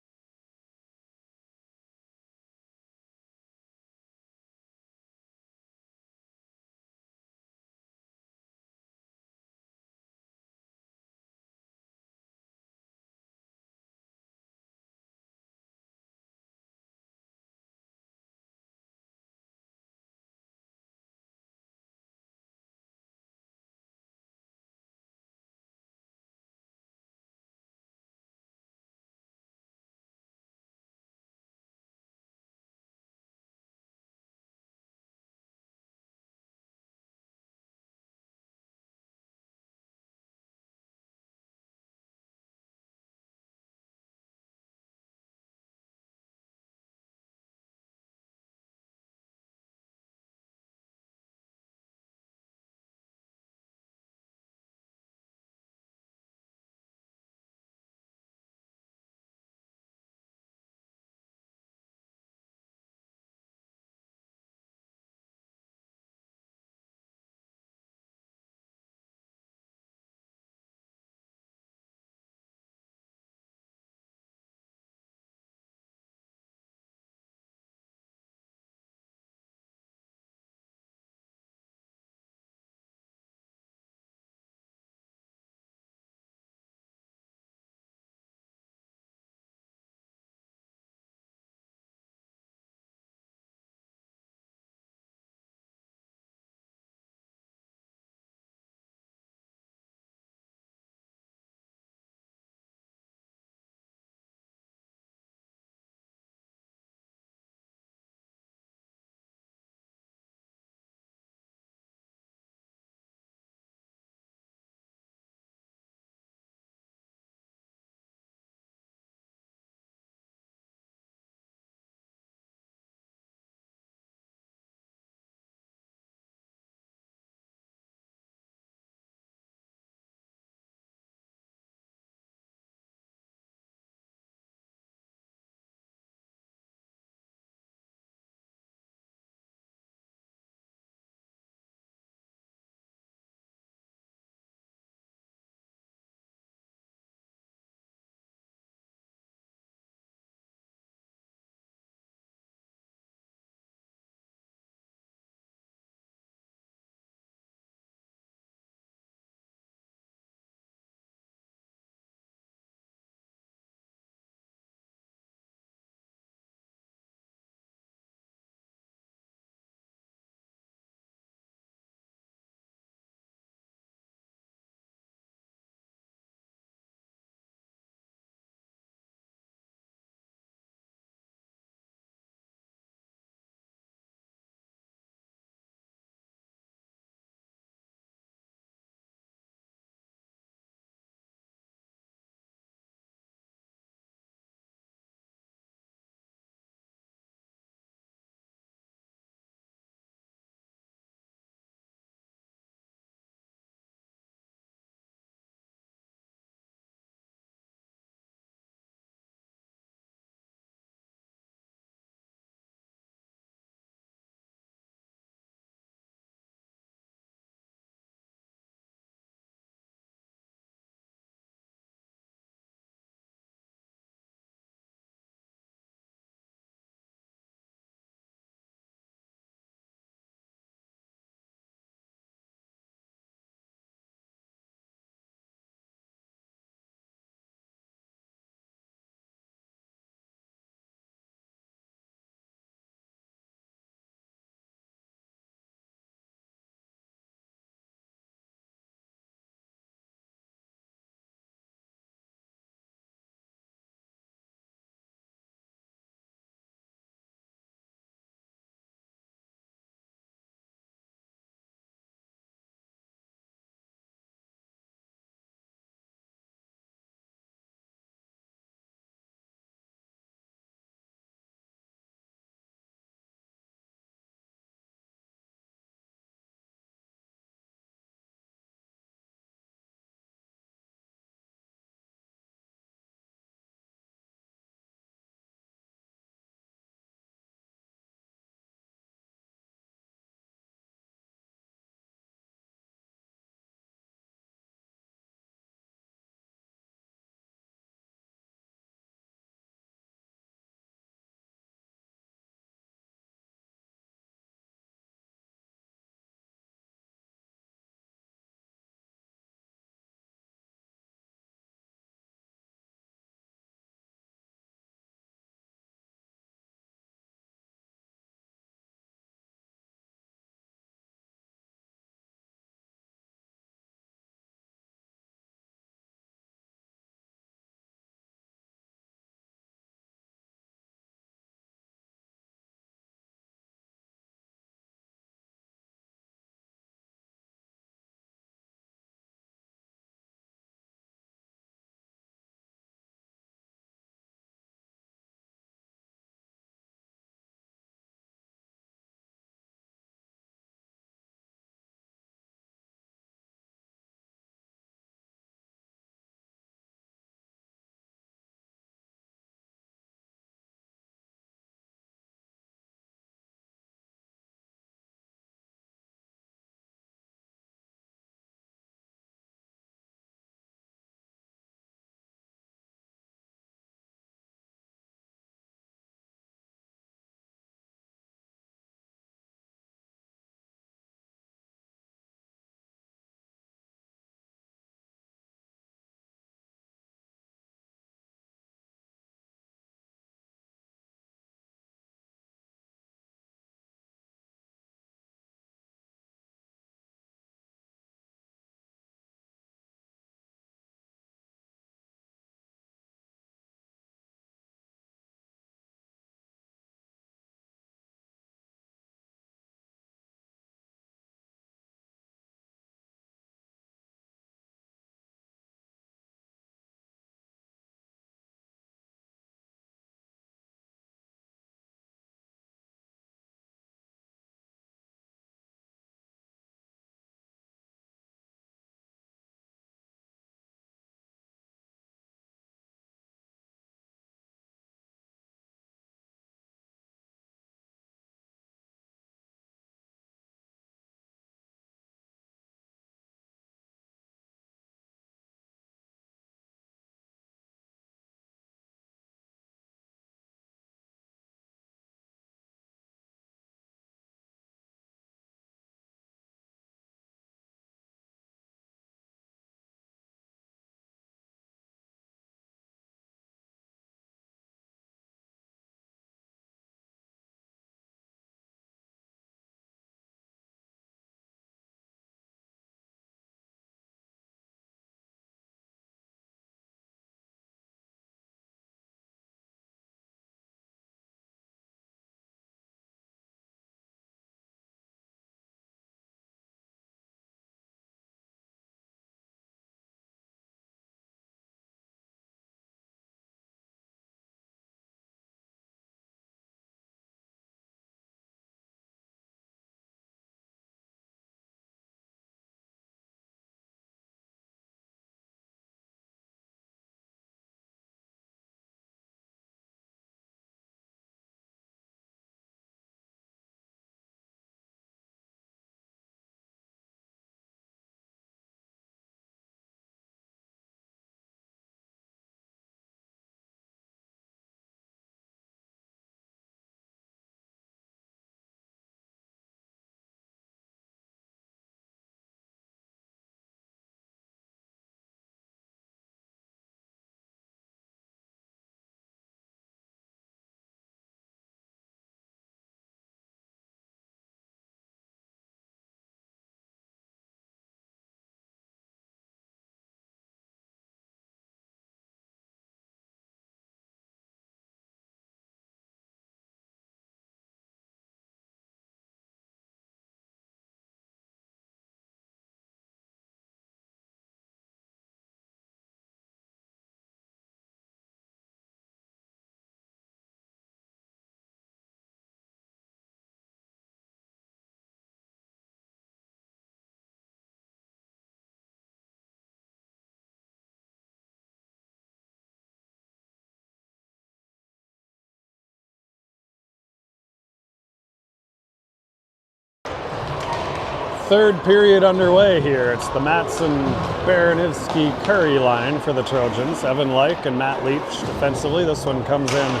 Third period underway here. It's the Matson-Baranivsky-Curry line for the Trojans. Evan Like and Matt Leach defensively. This one comes in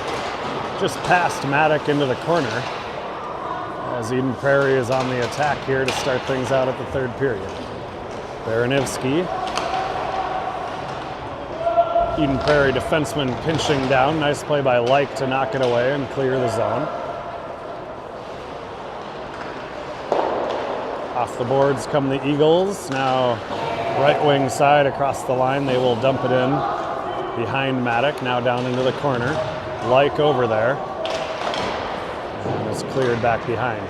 just past Maddock into the corner as Eden Prairie is on the attack here to start things out at the third period. Baranivsky. Eden Prairie defenseman pinching down. Nice play by Like to knock it away and clear the zone. Off the boards come the Eagles. Now right wing side across the line. They will dump it in behind Maddock. Now down into the corner. Like over there. And it's cleared back behind.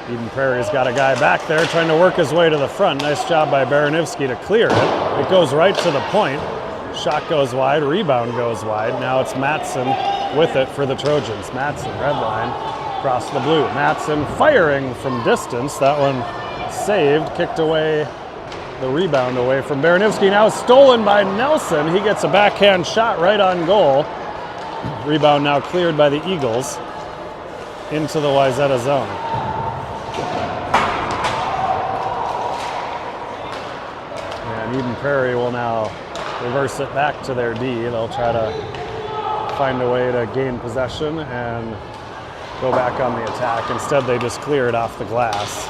Eden Prairie's got a guy back there trying to work his way to the front. Nice job by Baranivsky to clear it. It goes right to the point. Shot goes wide. Rebound goes wide. Now it's Matson with it for the Trojans. Matson, red line, across the blue. Matson firing from distance. That one saved, kicked away the rebound away from Baranivsky. Now stolen by Nelson. He gets a backhand shot right on goal. Rebound now cleared by the Eagles into the Wayzata zone. And Eden Prairie will now reverse it back to their D. They'll try to find a way to gain possession and go back on the attack. Instead, they just clear it off the glass.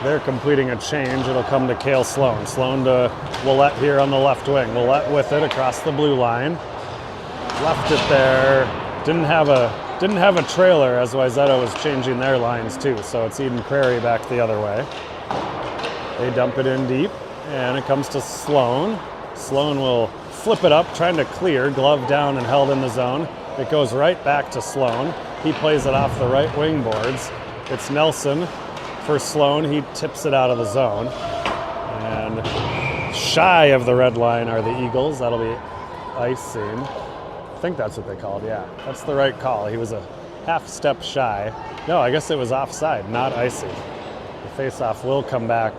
They're completing a change. It'll come to Cale Sloan. Sloan to Willett here on the left wing. Willett with it across the blue line. Left it there. Didn't have a trailer as Wayzata was changing their lines too. So it's Eden Prairie back the other way. They dump it in deep, and it comes to Sloan. Sloan will flip it up, trying to clear. Glove down and held in the zone. It goes right back to Sloan. He plays it off the right wing boards. It's Nelson. For Sloan, he tips it out of the zone. And shy of the red line are the Eagles. That'll be icing. I think that's what they called, yeah. That's the right call. He was a half step shy. No, I guess it was offside, not icing. The faceoff will come back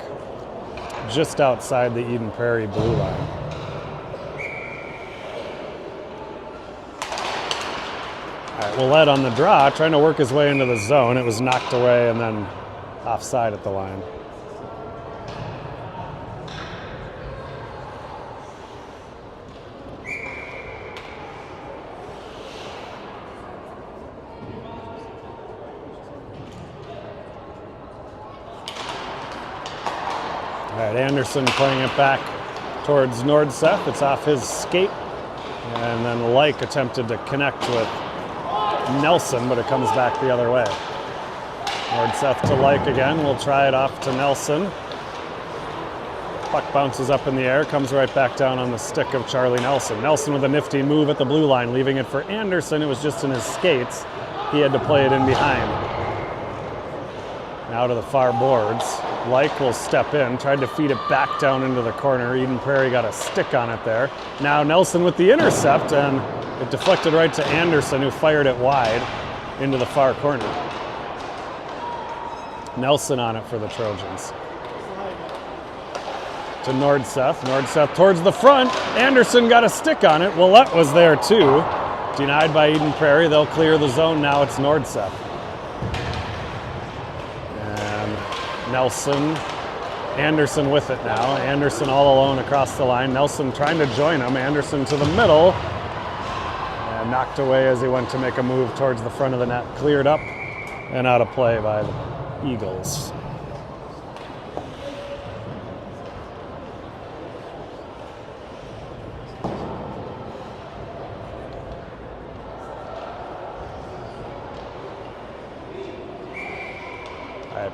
just outside the Eden Prairie blue line. All right, Willett on the draw, trying to work his way into the zone. It was knocked away and then offside at the line. All right, Anderson playing it back towards Nordseth. It's off his skate. And then Like attempted to connect with Nelson, but it comes back the other way. Nordseth to Like again. We'll try it off to Nelson. Puck bounces up in the air, comes right back down on the stick of Charlie Nelson. Nelson with a nifty move at the blue line, leaving it for Anderson. It was just in his skates. He had to play it in behind. Now to the far boards. Like will step in, tried to feed it back down into the corner. Eden Prairie got a stick on it there. Now Nelson with the intercept, and it deflected right to Anderson, who fired it wide into the far corner. Nelson on it for the Trojans. To Nordseth. Nordseth towards the front. Anderson got a stick on it. Willett was there too. Denied by Eden Prairie. They'll clear the zone now. It's Nordseth. And Nelson. Anderson with it now. Anderson all alone across the line. Nelson trying to join him. Anderson to the middle. And knocked away as he went to make a move towards the front of the net. Cleared up and out of play by the Eagles.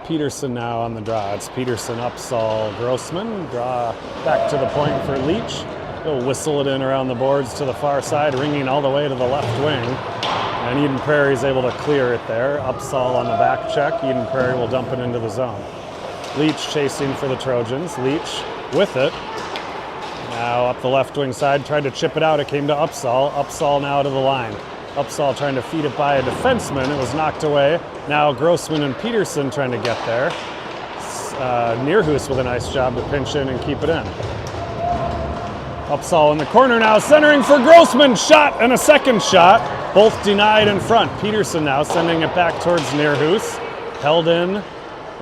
Peterson now on the draw. It's Peterson, Upsall, Grossman. Draw back to the point for Leach. He'll whistle it in around the boards to the far side, ringing all the way to the left wing. And Eden Prairie is able to clear it there. Upsall on the back check. Eden Prairie will dump it into the zone. Leach chasing for the Trojans. Leach with it. Now up the left wing side, tried to chip it out. It came to Upsall. Upsall now to the line. Upsall trying to feed it by a defenseman. It was knocked away. Now Grossman and Peterson trying to get there. Neerhus with a nice job to pinch in and keep it in. Upsall in the corner now, centering for Grossman. Shot and a second shot. Both denied in front. Peterson now sending it back towards Neerhus. Held in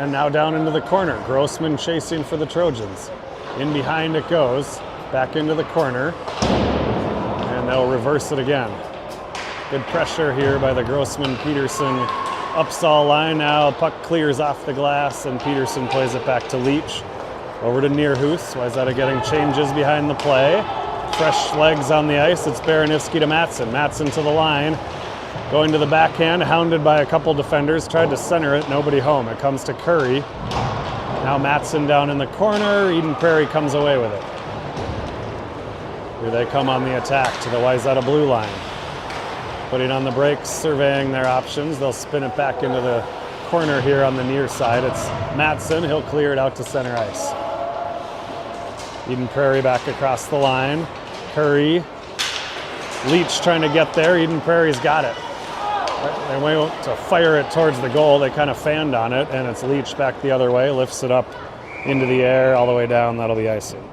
And now down into the corner. Grossman chasing for the Trojans. In behind it goes. Back into the corner. And they'll reverse it again. Good pressure here by the Grossman-Peterson Upsall line. Now puck clears off the glass and Peterson plays it back to Leach. Over to Nierhuis. Wayzata getting changes behind the play. Fresh legs on the ice. It's Baranivsky to Matson. Matson to the line. Going to the backhand, hounded by a couple defenders. Tried to center it, nobody home. It comes to Curry. Now Matson down in the corner. Eden Prairie comes away with it. Here they come on the attack to the Wayzata blue line. Putting on the brakes, surveying their options. They'll spin it back into the corner here on the near side. It's Matson. He'll clear it out to center ice. Eden Prairie back across the line. Curry. Leach trying to get there. Eden Prairie's got it. They went to fire it towards the goal. They kind of fanned on it, and it's Leach back the other way. Lifts it up into the air, all the way down. That'll be icing.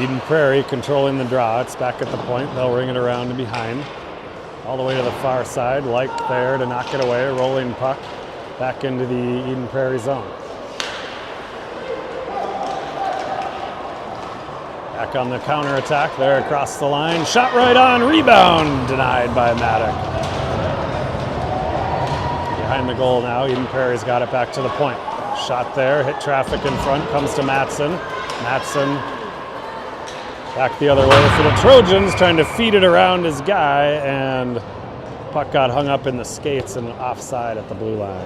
Eden Prairie controlling the draw. It's back at the point. They'll ring it around and behind. All the way to the far side. Like there to knock it away. Rolling puck back into the Eden Prairie zone. Back on the counterattack there across the line. Shot right on. Rebound denied by Maddock. Behind the goal now. Eden Prairie's got it back to the point. Shot there. Hit traffic in front. Comes to Matson. Matson back the other way for the Trojans, trying to feed it around his guy, and puck got hung up in the skates and offside at the blue line.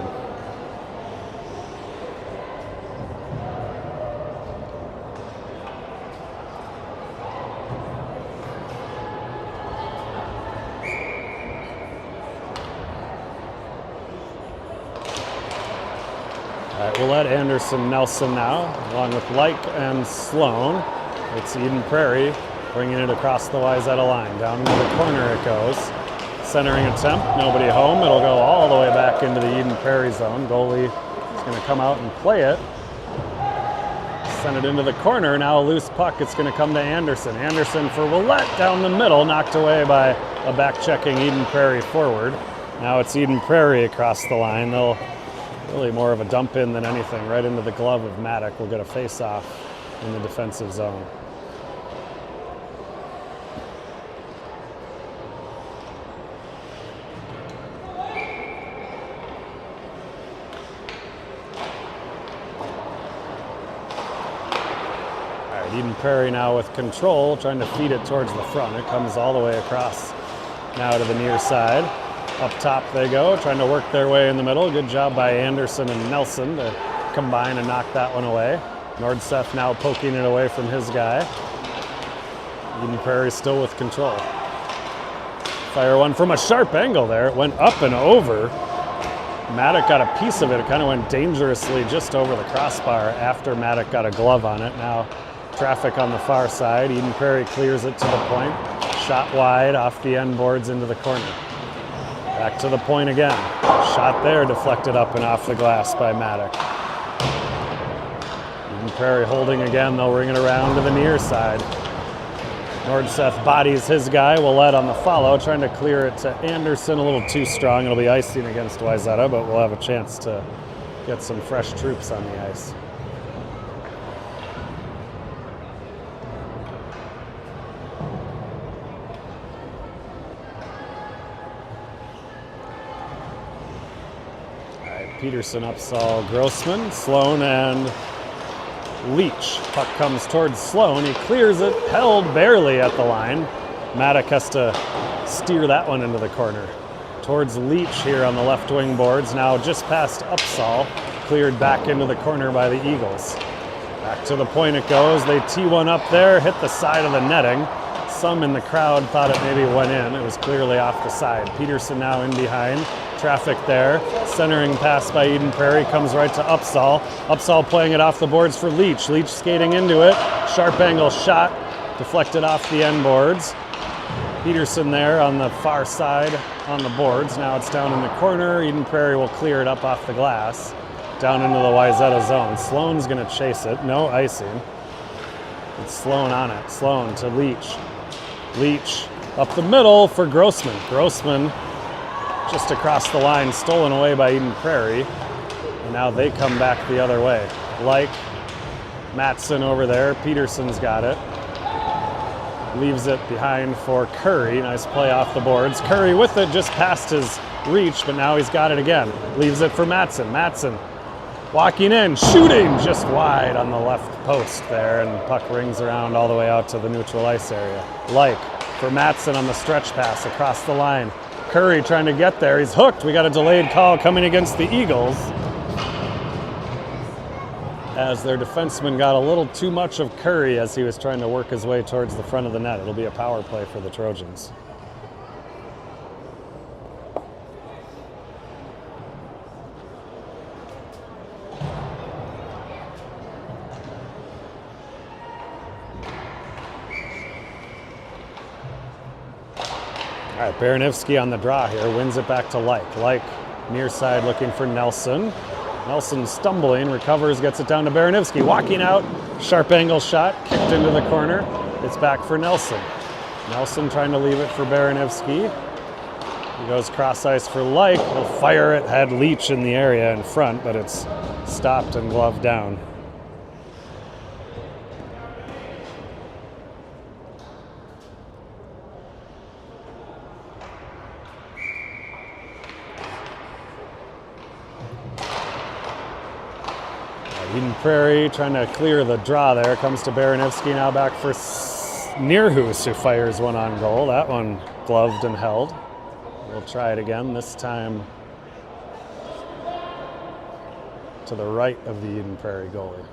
All right, we'll let Anderson Nelson now, along with Like and Sloan. It's Eden Prairie bringing it across the Wayzata line. Down into the corner it goes. Centering attempt, nobody home. It'll go all the way back into the Eden Prairie zone. Goalie is going to come out and play it. Send it into the corner. Now a loose puck. It's going to come to Anderson. Anderson for Willette down the middle. Knocked away by a back-checking Eden Prairie forward. Now it's Eden Prairie across the line. They'll really more of a dump in than anything. Right into the glove of Maddock. We'll get a face-off in the defensive zone. All right, Eden Prairie now with control, trying to feed it towards the front. It comes all the way across now to the near side. Up top they go, trying to work their way in the middle. Good job by Anderson and Nelson to combine and knock that one away. Nordseth now poking it away from his guy. Eden Prairie still with control. Fire one from a sharp angle there. It went up and over. Maddock got a piece of it. It kind of went dangerously just over the crossbar after Maddock got a glove on it. Now traffic on the far side. Eden Prairie clears it to the point. Shot wide off the end boards into the corner. Back to the point again. Shot there, deflected up and off the glass by Maddock. Eden Prairie holding again. They'll ring it around to the near side. Nordseth bodies his guy. Willette on the follow, trying to clear it to Anderson. A little too strong. It'll be icing against Wayzata, but we'll have a chance to get some fresh troops on the ice. All right, Peterson, Upsall, Grossman, Sloan, and Leach. Puck comes towards Sloan. He clears it, held barely at the line. Maddock has to steer that one into the corner. Towards Leach here on the left wing boards. Now just past Upsall. Cleared back into the corner by the Eagles. Back to the point it goes. They tee one up there, hit the side of the netting. Some in the crowd thought it maybe went in. It was clearly off the side. Peterson now in behind. Traffic there. Centering pass by Eden Prairie comes right to Upsall. Upsall playing it off the boards for Leach. Leach skating into it. Sharp angle shot. Deflected off the end boards. Peterson there on the far side on the boards. Now it's down in the corner. Eden Prairie will clear it up off the glass. Down into the Wayzata zone. Sloan's going to chase it. No icing. It's Sloan on it. Sloan to Leach. Leach up the middle for Grossman. Grossman just across the line, stolen away by Eden Prairie. And now they come back the other way. Like Matson over there. Peterson's got it. Leaves it behind for Curry. Nice play off the boards. Curry with it just past his reach, but now he's got it again. Leaves it for Matson. Matson walking in, shooting just wide on the left post there, and puck rings around all the way out to the neutral ice area. Like for Matson on the stretch pass across the line. Curry trying to get there. He's hooked. We got a delayed call coming against the Eagles, as their defenseman got a little too much of Curry as he was trying to work his way towards the front of the net. It'll be a power play for the Trojans. All right, Baranivsky on the draw here, wins it back to Like. Like near side looking for Nelson. Nelson stumbling, recovers, gets it down to Baranivsky. Walking out, sharp angle shot, kicked into the corner. It's back for Nelson. Nelson trying to leave it for Baranivsky. He goes cross ice for Like. He'll fire it, had Leach in the area in front, but it's stopped and gloved down. Eden Prairie trying to clear the draw there. Comes to Baranivsky now, back for Nearhoos, who fires one on goal. That one gloved and held. We'll try it again, this time to the right of the Eden Prairie goalie.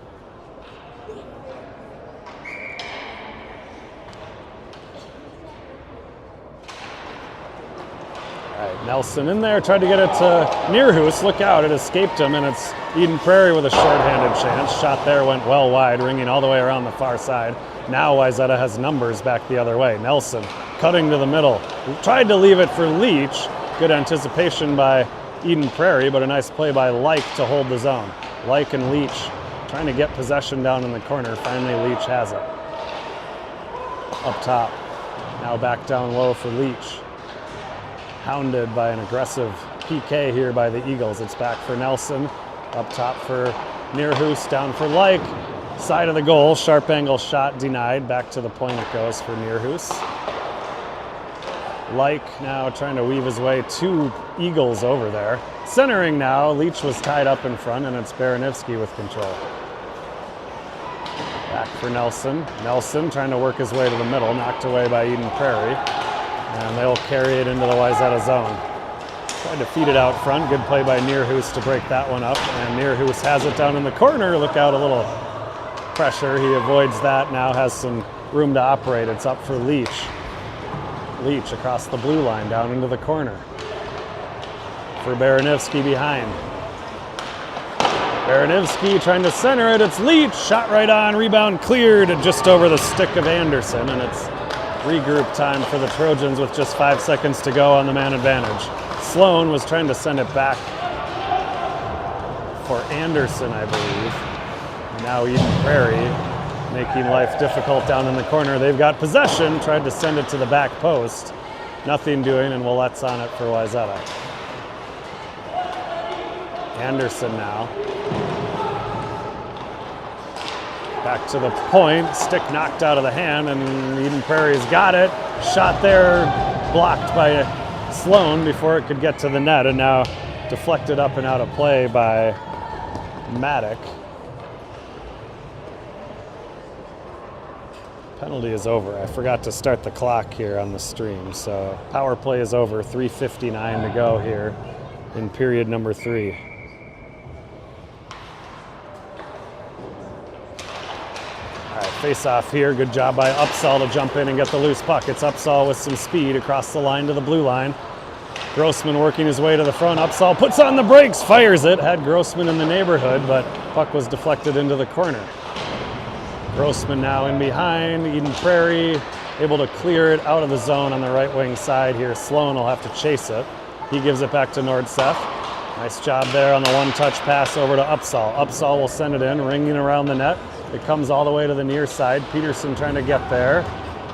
All right, Nelson in there, tried to get it to Nearhoos. Look out, it escaped him, and it's Eden Prairie with a shorthanded chance. Shot there went well wide, ringing all the way around the far side. Now Wayzata has numbers back the other way. Nelson cutting to the middle. Tried to leave it for Leach. Good anticipation by Eden Prairie, but a nice play by Like to hold the zone. Like and Leach trying to get possession down in the corner. Finally, Leach has it. Up top. Now back down low for Leach. Hounded by an aggressive PK here by the Eagles. It's back for Nelson. Up top for Nearhoos, down for Like. Side of the goal, sharp angle shot denied. Back to the point it goes for Nearhoos. Like now trying to weave his way to Eagles over there. Centering now, Leach was tied up in front, and it's Baranivsky with control. Back for Nelson. Nelson trying to work his way to the middle, knocked away by Eden Prairie. And they'll carry it into the Wayzata zone. Tried to feed it out front. Good play by Nearhoos to break that one up. And Nearhoos has it down in the corner. Look out, a little pressure. He avoids that. Now has some room to operate. It's up for Leach. Leach across the blue line down into the corner. For Baranivsky behind. Baranivsky trying to center it. It's Leach. Shot right on. Rebound cleared just over the stick of Anderson. And it's regroup time for the Trojans with just 5 seconds to go on the man advantage. Sloan was trying to send it back for Anderson, I believe. And now Eden Prairie making life difficult down in the corner. They've got possession, tried to send it to the back post. Nothing doing, and Willette's on it for Wayzata. Anderson now. Back to the point, stick knocked out of the hand, and Eden Prairie's got it. Shot there, blocked by Sloan before it could get to the net, and now deflected up and out of play by Maddock. Penalty is over. I forgot to start the clock here on the stream, so power play is over. 3:59 to go here in period number 3. Face off here. Good job by Upsall to jump in and get the loose puck. It's Upsall with some speed across the line to the blue line. Grossman working his way to the front. Upsall puts on the brakes, fires it. Had Grossman in the neighborhood, but puck was deflected into the corner. Grossman now in behind. Eden Prairie able to clear it out of the zone on the right wing side here. Sloan will have to chase it. He gives it back to Nordseth. Nice job there on the one-touch pass over to Upsall. Upsall will send it in, ringing around the net. It comes all the way to the near side. Peterson trying to get there.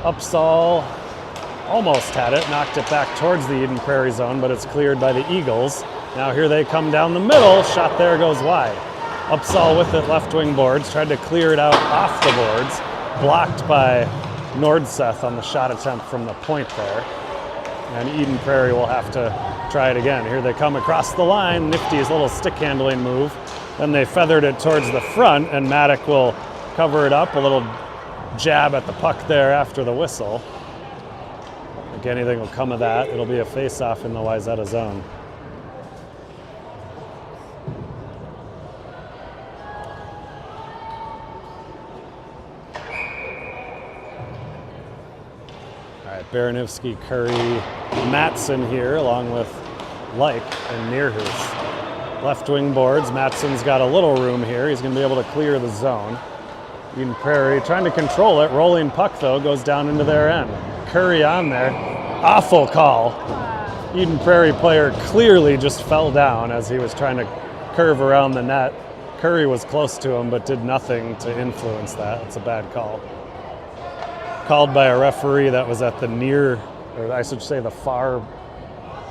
Upsall almost had it, knocked it back towards the Eden Prairie zone, but it's cleared by the Eagles. Now here they come down the middle. Shot there goes wide. Upsall with it, left wing boards. Tried to clear it out off the boards. Blocked by Nordseth on the shot attempt from the point there. And Eden Prairie will have to try it again. Here they come across the line. Nifty's little stick handling move. Then they feathered it towards the front, and Maddock will cover it up. A little jab at the puck there after the whistle. I think anything will come of that. It'll be a face-off in the Wayzata zone. All right, Baranivsky, Curry, Matson here, along with Like and Neerhus. Left wing boards. Matson's got a little room here. He's going to be able to clear the zone. Eden Prairie trying to control it. Rolling puck, though, goes down into their end. Curry on there. Awful call. Eden Prairie player clearly just fell down as he was trying to curve around the net. Curry was close to him, but did nothing to influence that. It's a bad call. Called by a referee that was at the near, or I should say the far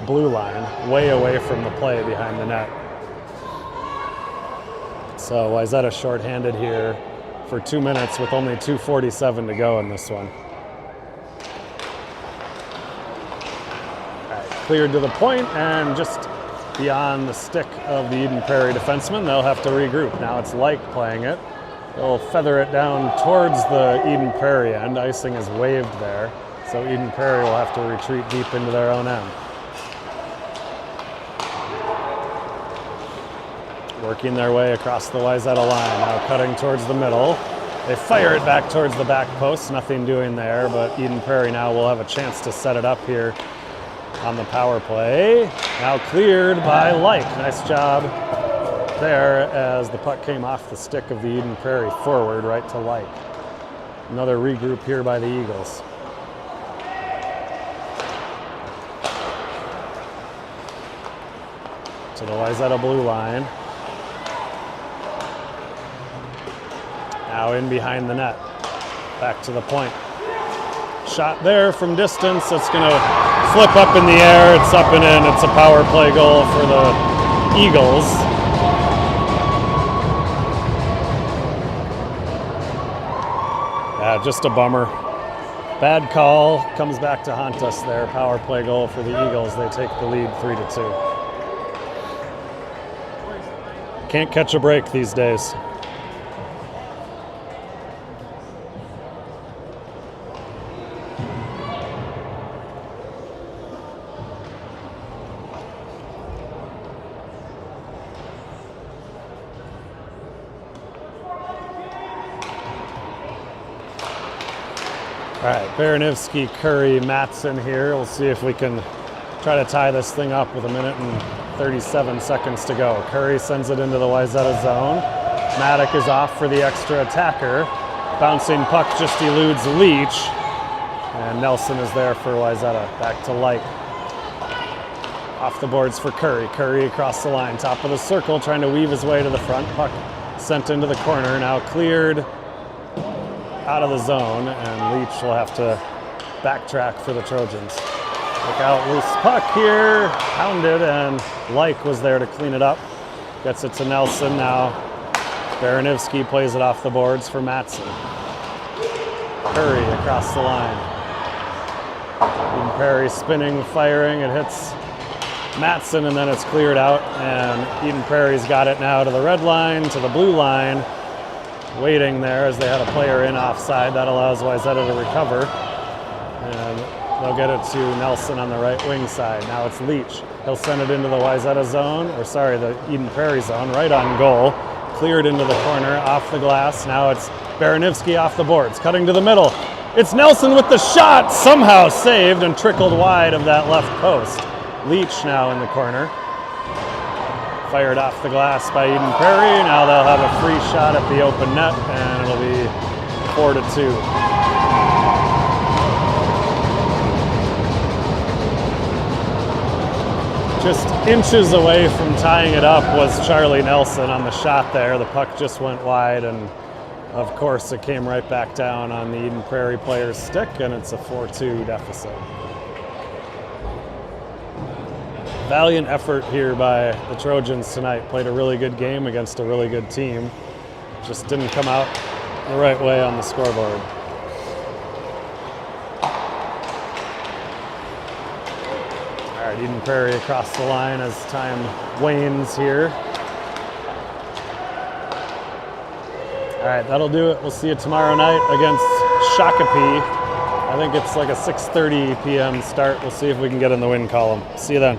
blue line, way away from the play behind the net. So Wayzata shorthanded here for 2 minutes with only 2:47 to go in this one. All right, cleared to the point and just beyond the stick of the Eden Prairie defenseman. They'll have to regroup. Now it's Like playing it. They'll feather it down towards the Eden Prairie end. Icing is waved there, so Eden Prairie will have to retreat deep into their own end. Working their way across the Wayzata line, now cutting towards the middle. They fire it back towards the back post, nothing doing there, but Eden Prairie now will have a chance to set it up here on the power play. Now cleared by Like. Nice job there as the puck came off the stick of the Eden Prairie forward right to Like. Another regroup here by the Eagles. To the Wayzata blue line. Now in behind the net. Back to the point. Shot there from distance. It's going to flip up in the air. It's up and in. It's a power play goal for the Eagles. Yeah, just a bummer. Bad call. Comes back to haunt us there. Power play goal for the Eagles. They take the lead 3-2. Can't catch a break these days. All right, Baranivsky, Curry, Matson here. We'll see if we can try to tie this thing up with 1 minute and 37 seconds to go. Curry sends it into the Wayzata zone. Maddock is off for the extra attacker. Bouncing puck just eludes Leach. And Nelson is there for Wayzata. Back to Like. Off the boards for Curry. Curry across the line, top of the circle, trying to weave his way to the front. Puck sent into the corner, now cleared out of the zone, and Leach will have to backtrack for the Trojans. Look out, loose puck here, pounded, and Like was there to clean it up. Gets it to Nelson now. Baranivsky plays it off the boards for Matson. Curry across the line. Eden Prairie spinning, firing, it hits Matson, and then it's cleared out, and Eden Prairie's got it now to the red line, to the blue line. Waiting there as they had a player in offside. That allows Wayzata to recover. And they'll get it to Nelson on the right wing side. Now it's Leach. He'll send it into the Wayzata zone, or sorry, the Eden Prairie zone, right on goal. Cleared into the corner, off the glass. Now it's Baranivsky off the boards, cutting to the middle. It's Nelson with the shot, somehow saved and trickled wide of that left post. Leach now in the corner. Fired off the glass by Eden Prairie. Now they'll have a free shot at the open net, and it'll be 4-2. Just inches away from tying it up was Charlie Nelson on the shot there. The puck just went wide, and of course it came right back down on the Eden Prairie player's stick, and it's a 4-2 deficit. Valiant effort here by the Trojans tonight. Played a really good game against a really good team. Just didn't come out the right way on the scoreboard. All right, Eden Prairie across the line as time wanes here. All right, that'll do it. We'll see you tomorrow night against Shakopee. I think it's like a 6:30 p.m. start. We'll see if we can get in the win column. See you then.